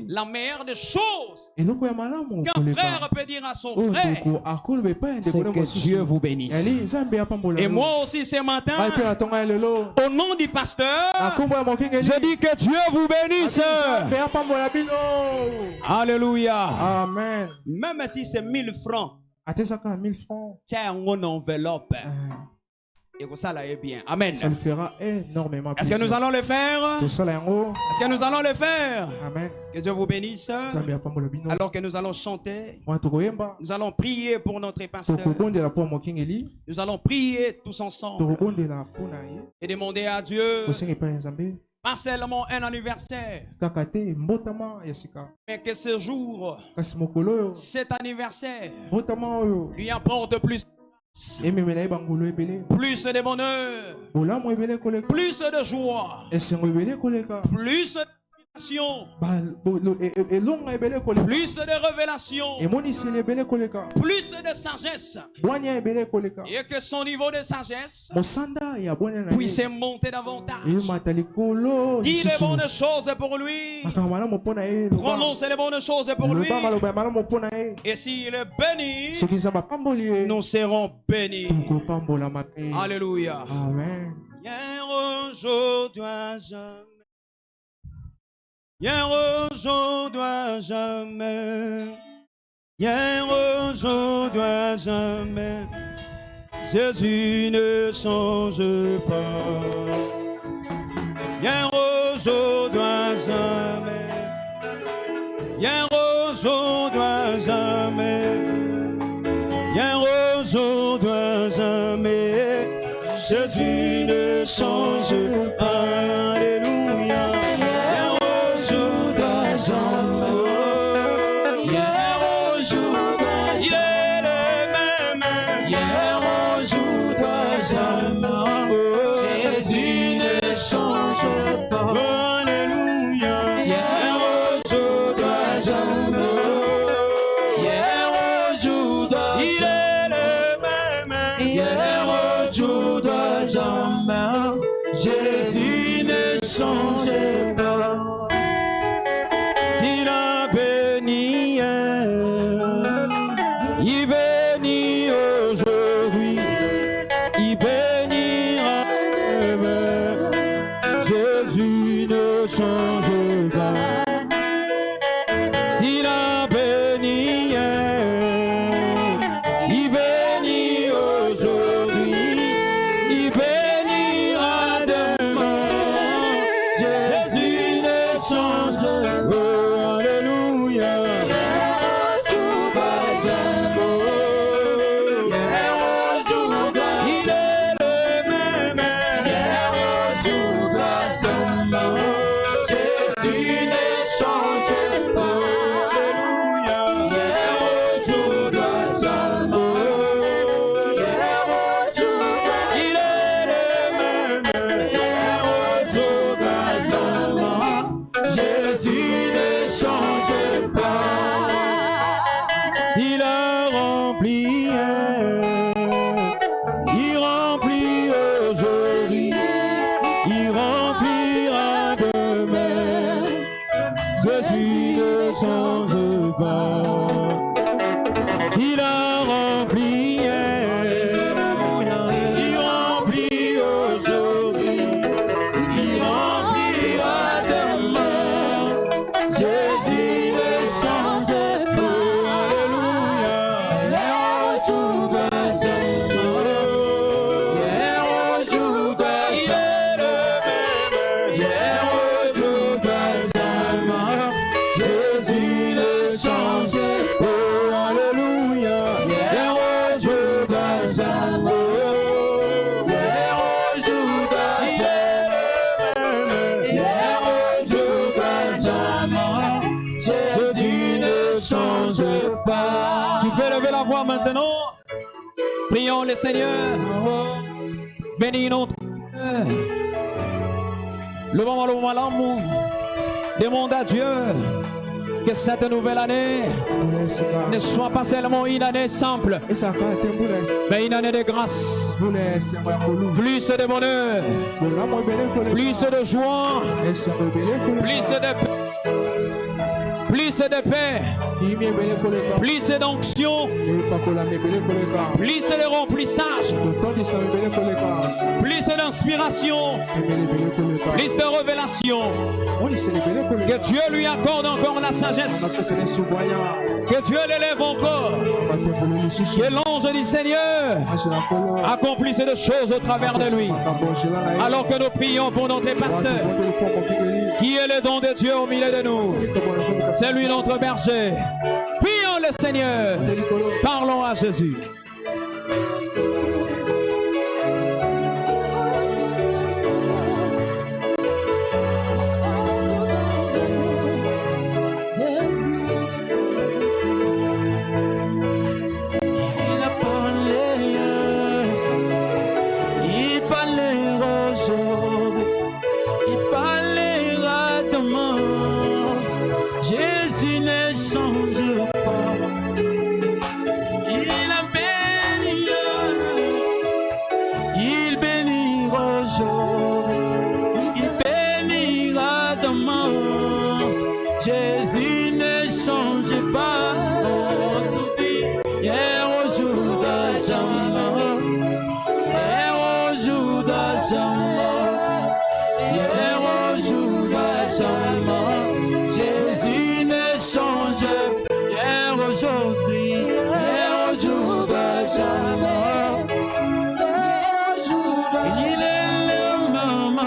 la meilleure des choses qu'un frère peut dire à son frère, c'est que Dieu vous bénisse. Et moi aussi ce matin, au nom du pasteur, je dis que Dieu vous bénisse. Alléluia. Amen. Même si c'est 1000 francs, tiens en enveloppe. Et que ça là est bien. Amen. Ça le fera énormément. Est-ce que nous allons le faire? Est-ce que nous allons le faire? Amen. Que Dieu vous bénisse. Alors que nous allons chanter, nous allons prier pour notre pasteur. Nous allons prier tous ensemble et demander à Dieu pas seulement un anniversaire, mais que ce jour, cet anniversaire, lui apporte plus de bonheur, plus de joie, plus de plus de révélation, plus de sagesse, et que son niveau de sagesse puisse monter davantage. Dis les bonnes choses pour lui, prononce les bonnes choses pour lui, et s'il est béni, nous serons bénis. Alléluia. Amen. Hier, aujourd'hui, jamais. Hier, aujourd'hui, jamais. Hier, aujourd'hui, jamais. Jésus ne change pas. Hier, aujourd'hui, jamais. Hier, aujourd'hui, jamais. Hier, aujourd'hui, jamais. Jésus ne change pas. Alléluia. Hier, aujourd'hui, jamais. Hier, aujourd'hui, il est le même. Hier, aujourd'hui, jamais. Jésus ne change pas. Alléluia. Hier, aujourd'hui, jamais. Hier, aujourd'hui, il est le même. Hier, aujourd'hui, jamais. Jésus ne change pas. S'il a béni hier, il bénit aujourd'hui, il bénira demain. Jésus ne change pas. S'il a béni hier, il bénit aujourd'hui, il bénira demain. Jésus ne change pas. Alléluia. Il est le même. Jésus ne change pas. Alléluia. Il est le même. Jésus ne change pas. Il a rempli hier, il remplit aujourd'hui, il remplira demain. Jésus ne change pas. Il a rempli hier, il remplit aujourd'hui, il remplira demain. Jésus ne change pas. Alléluia. Il est le même. Jésus ne change pas. Alléluia. Jésus ne change pas. Tu peux lever la voix maintenant. Prions le Seigneur. Bénis notre Seigneur. Levons l'amour. Demande à Dieu que cette nouvelle année ne soit pas seulement une année simple, mais une année de grâce, plus de bonheur, plus de joie, plus de paix, plus de paix, plus d'onction, plus de remplissage, plus d'inspiration, plus de révélation. Que Dieu lui accorde encore la sagesse, que Dieu l'élève encore, que l'ange du Seigneur accomplisse des choses au travers de lui. Alors que nous prions pour notre pasteur, qui est le don de Dieu au milieu de nous. C'est lui notre berger. Prions le Seigneur. Parlons à Jésus. Il parlera demain. change pas. Il a béni, il bénira aujourd'hui, il bénira demain. Jésus ne change pas. Aujourd'hui, hier, aujourd'hui, jamais. Hier, aujourd'hui, jamais. Hier, aujourd'hui, jamais. Jésus ne change pas. Hier, aujourd'hui, hier, aujourd'hui, jamais. Il est le même.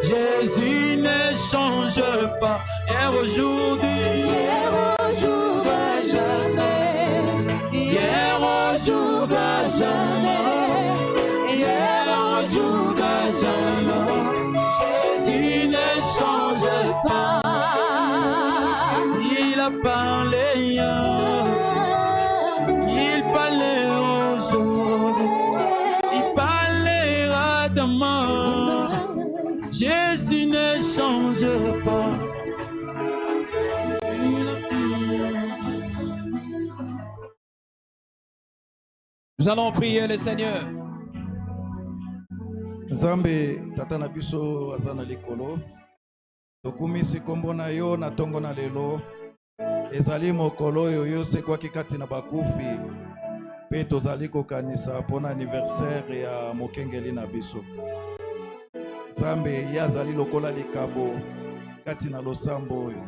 Jésus ne change pas. Hier, aujourd'hui, hier, aujourd'hui, jamais. Hier, aujourd'hui, jamais. Hier, aujourd'hui, jamais. Jésus ne change pas. S'il a parlé hier, il parlera aujourd'hui, il parlera demain. Jésus ne change pas. Nous allons prier le Seigneur. Nzambe tata na biso azana likolo. Tokumisi kombo na yo na tongo na lelo. Ezali mokolo oyo yo sekwaki kati na bakufi. Pe tozali kokanisa pona anniversaire ya mokengeli na biso. Nzambe yazali lokola likabo kati na losambo oyo.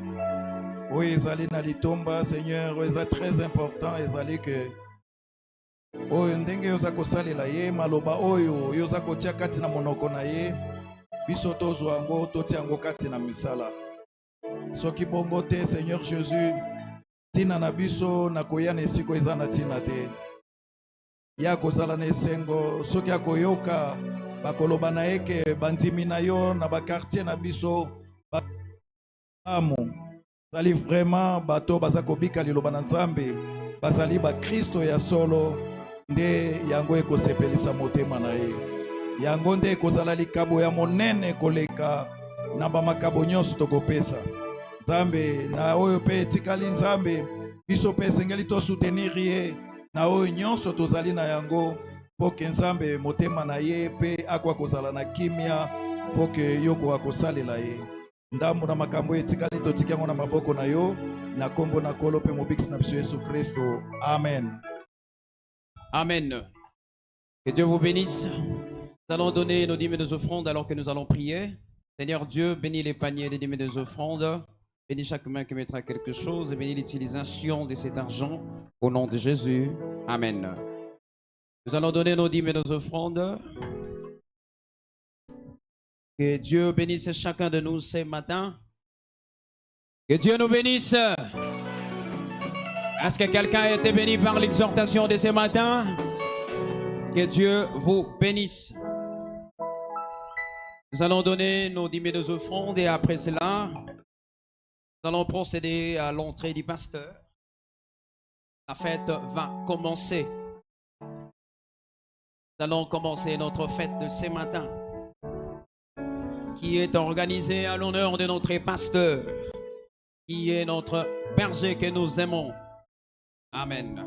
Oyo ezali na litomba Seigneur, oyo eza très important ezali que oyo ndenge yoza kosalela ye maloba oyo yoza kotia kati na monoko na ye biso tozwa yango totia yango kati na misala. Soki bongo te Seigneur Jésus, tina na biso na koya na esiko eza na tina te. Ya kozala na esengo soki akoyoka bakoloba na eke bandimi na yo na bakartier na biso amo zali vraiment bato baza kobika liloba na Nzambe bazali ba Kristo ya solo nde yango ekosepelisa motema na ye. Yango nde ekozala likabo ya monene koleka na bamakabo nyonso tokopesa. Nzambe na oyo pe etikali Nzambe biso pe esengeli tosoutenir ye na oyo nyonso tozali na yango poke Nzambe motema na ye pe akwa kozala na kimia poke yoko akosalela ye. Ndambo na makambo etikali totiki yango na maboko na yo na kombo na kolo pe mobikisi na biso Yesu Kristo. Amen. Amen. Que Dieu vous bénisse. Nous allons donner nos dîmes et nos offrandes alors que nous allons prier. Seigneur Dieu, bénis les paniers des dîmes et des offrandes. Bénis chaque main qui mettra quelque chose et bénis l'utilisation de cet argent. Au nom de Jésus. Amen. Nous allons donner nos dîmes et nos offrandes. Que Dieu bénisse chacun de nous ce matin. Que Dieu nous bénisse. Est-ce que quelqu'un a été béni par l'exhortation de ce matin? Que Dieu vous bénisse. Nous allons donner nos dîmes et nos offrandes et après cela, nous allons procéder à l'entrée du pasteur. La fête va commencer. Nous allons commencer notre fête de ce matin qui est organisée à l'honneur de notre pasteur, qui est notre berger que nous aimons. Amen.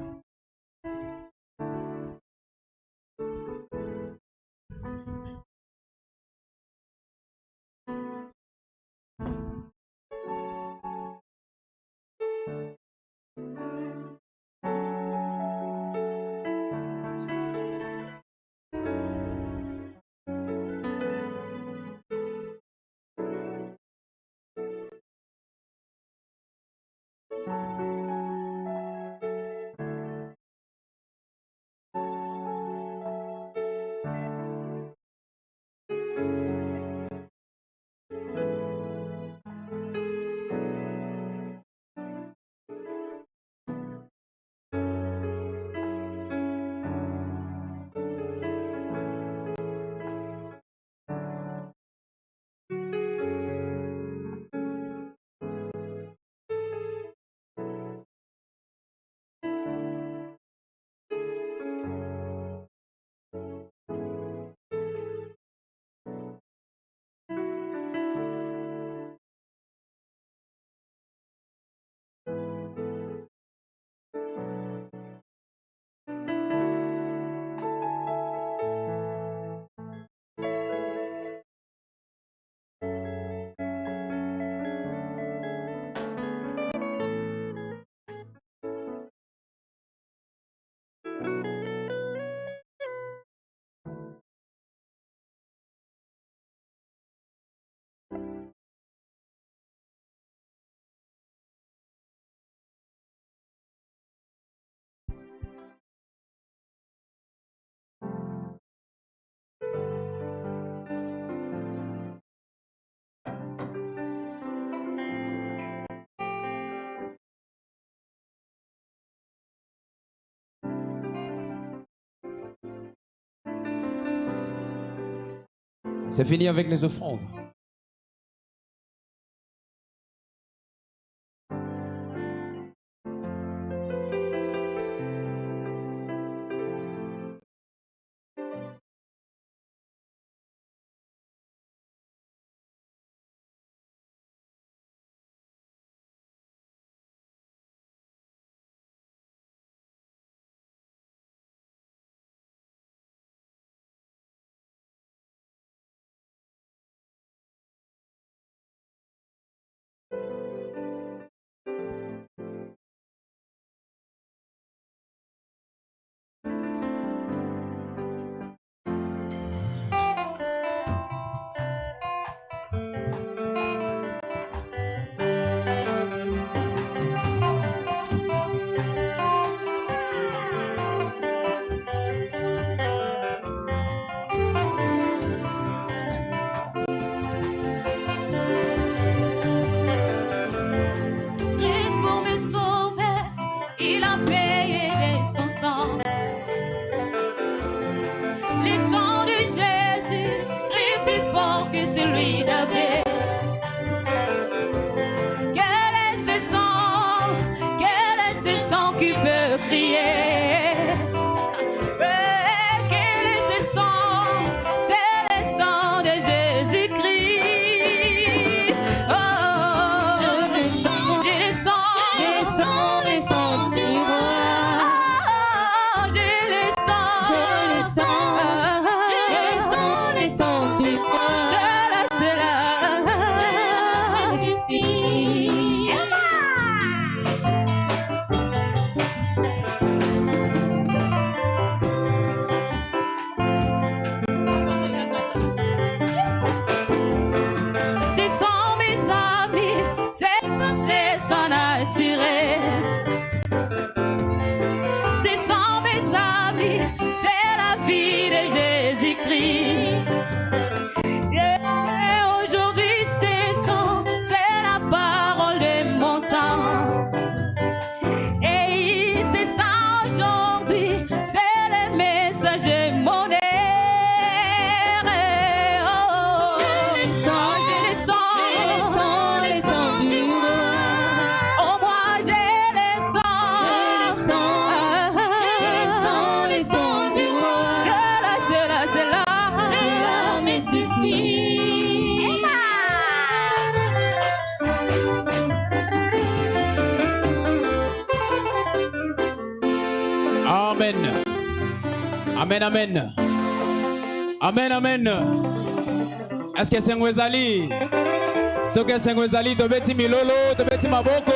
C'est fini avec les offrandes. Le sang de Jésus crie plus fort que celui d'Abel. Quel est ce sang qui peut crier? Quel est ce sang? C'est le sang de Jésus-Christ. Oh, le sang du roi. J'ai le sang du roi. Cela suffit. C'est sans mes amis, c'est passé sans naturel. C'est sans mes amis, c'est la vie de Jésus-Christ. Et aujourd'hui, c'est sang, c'est la parole de mon temps. Et c'est ça aujourd'hui, c'est le message de mon ère. Oh, j'ai le sang du roi. Oh, moi j'ai le sang du roi. Cela me suffit. Amen. Amen, amen. Amen, amen. Est-ce que c'est Ngwezali? Ce que c'est Ngwezali, te beti milolo, te beti maboko.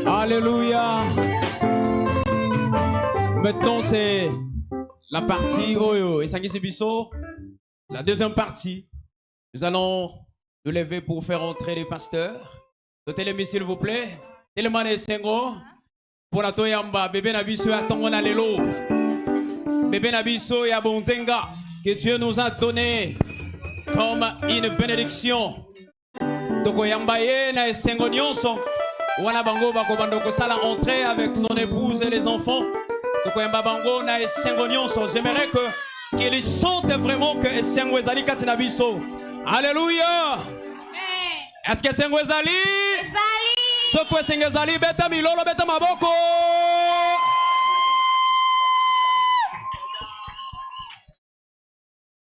Alléluia. Maintenant, c'est la partie Oyo et Sangisi Bisso. La deuxième partie. Nous allons nous lever pour faire entrer les pasteurs. Notez-les, s'il vous plaît. Tellement de sengo. Pour la toyamba, bébé Nabiso ya tongona lelo. Bébé Nabiso ya bonzenga. Que Dieu nous a donné comme une bénédiction. Tokoyamba ye na sengo nyonso. Wana bango bako bandoko sala entrer avec son épouse et les enfants. Tokoyamba bango na sengo nyonso. J'aimerais qu'ils sentent vraiment que sengo ezali kati na biso. Alléluia. Est-ce que sengo ezali? Sokwe sengezali beta milolo beta maboko.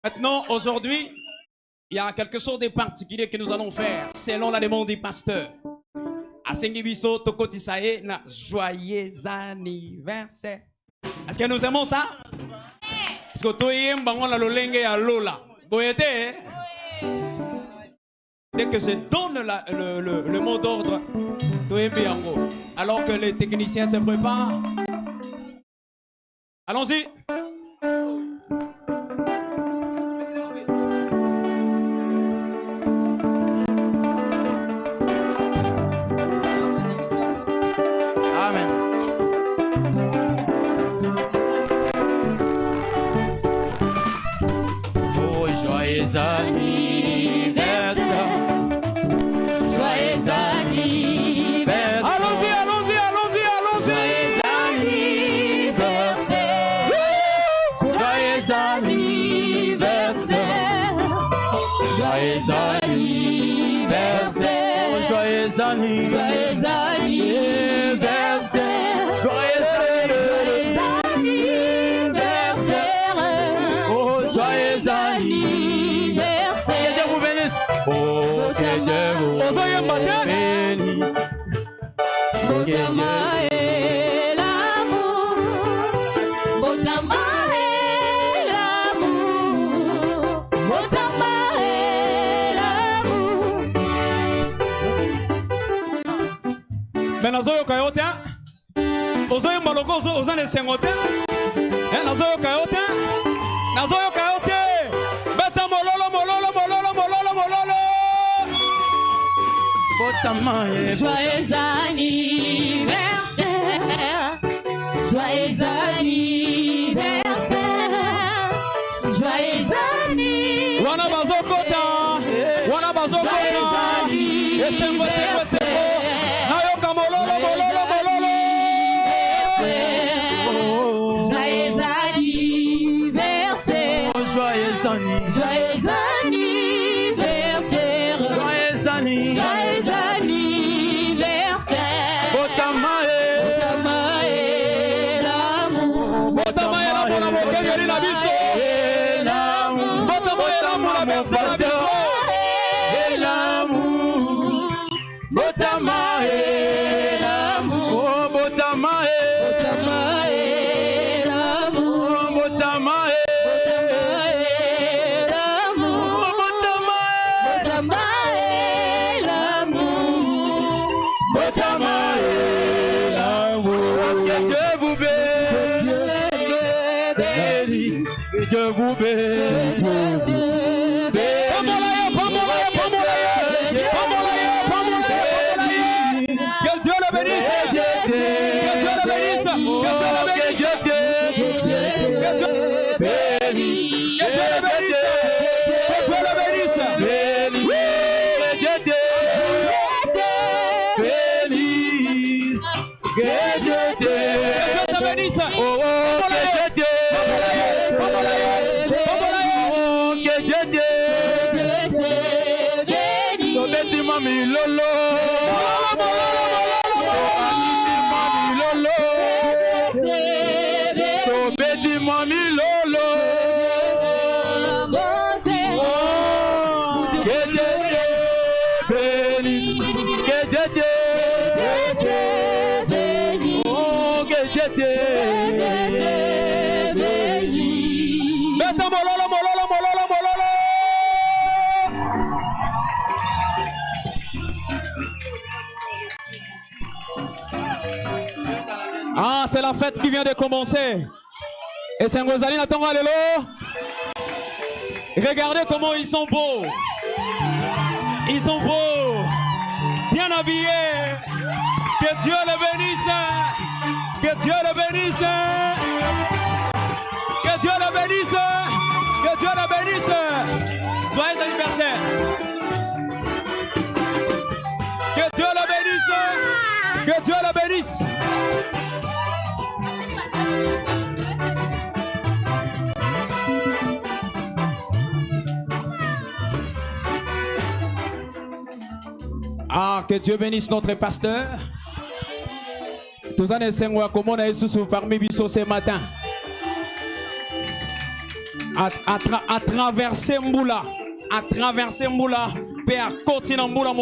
Maintenant, aujourd'hui, il y a quelque chose de particulier que nous allons faire selon la demande des pasteurs. A Sengibiso Tokotisae na joyeux anniversaire. Est-ce que nous aimons ça? Parce que toi yem bangon la lolenge ya lola. Boyete. Dès que je donne le mot d'ordre, alors que les techniciens se préparent, allons-y. Amen. Oh, joyeux anniversaire. Joyeux anniversaire. Allons-y. Joyeux anniversaire. Joyeux anniversaire. Joyeux anniversaire. Joyeux anniversaire. Oh, joyeux anniversaire. Que Dieu vous bénisse. Oh, que Dieu vous bénisse. Mais nazoyo kayote, ozoyo maloko ozane sengote, nazoyo kayote, beta mololo. Joyeux anniversaire, joyeux anniversaire, joyeux anniversaire. Wana bazokota, esengo. Nayoka mololo. Joyeux anniversaire, Joyeux anniversaire, joyeux anniversaire. Botamae l'amour, Botamae l'amour na mokengeli na biso. Botamae l'amour na berse na biso. Botamae l'amour, oh Botamae l'amour, Botamae. Dieu vous bénisse. Que Dieu le bénisse. Que Dieu le bénisse. Ah, c'est la fête qui vient de commencer. Et c'est Ngozali Nathan Alelo. Regardez comment ils sont beaux. Ils sont beaux. Bien habillés. Que Dieu le bénisse. Que Dieu le bénisse. Que Dieu le bénisse. Que Dieu le bénisse. Joyeux anniversaire. Que Dieu le bénisse. Que Dieu le bénisse. Ah, que Dieu bénisse notre pasteur. Tous les gens comment on a sous parmi nous ce matin. À traverser Mboula, Père continent Mboula.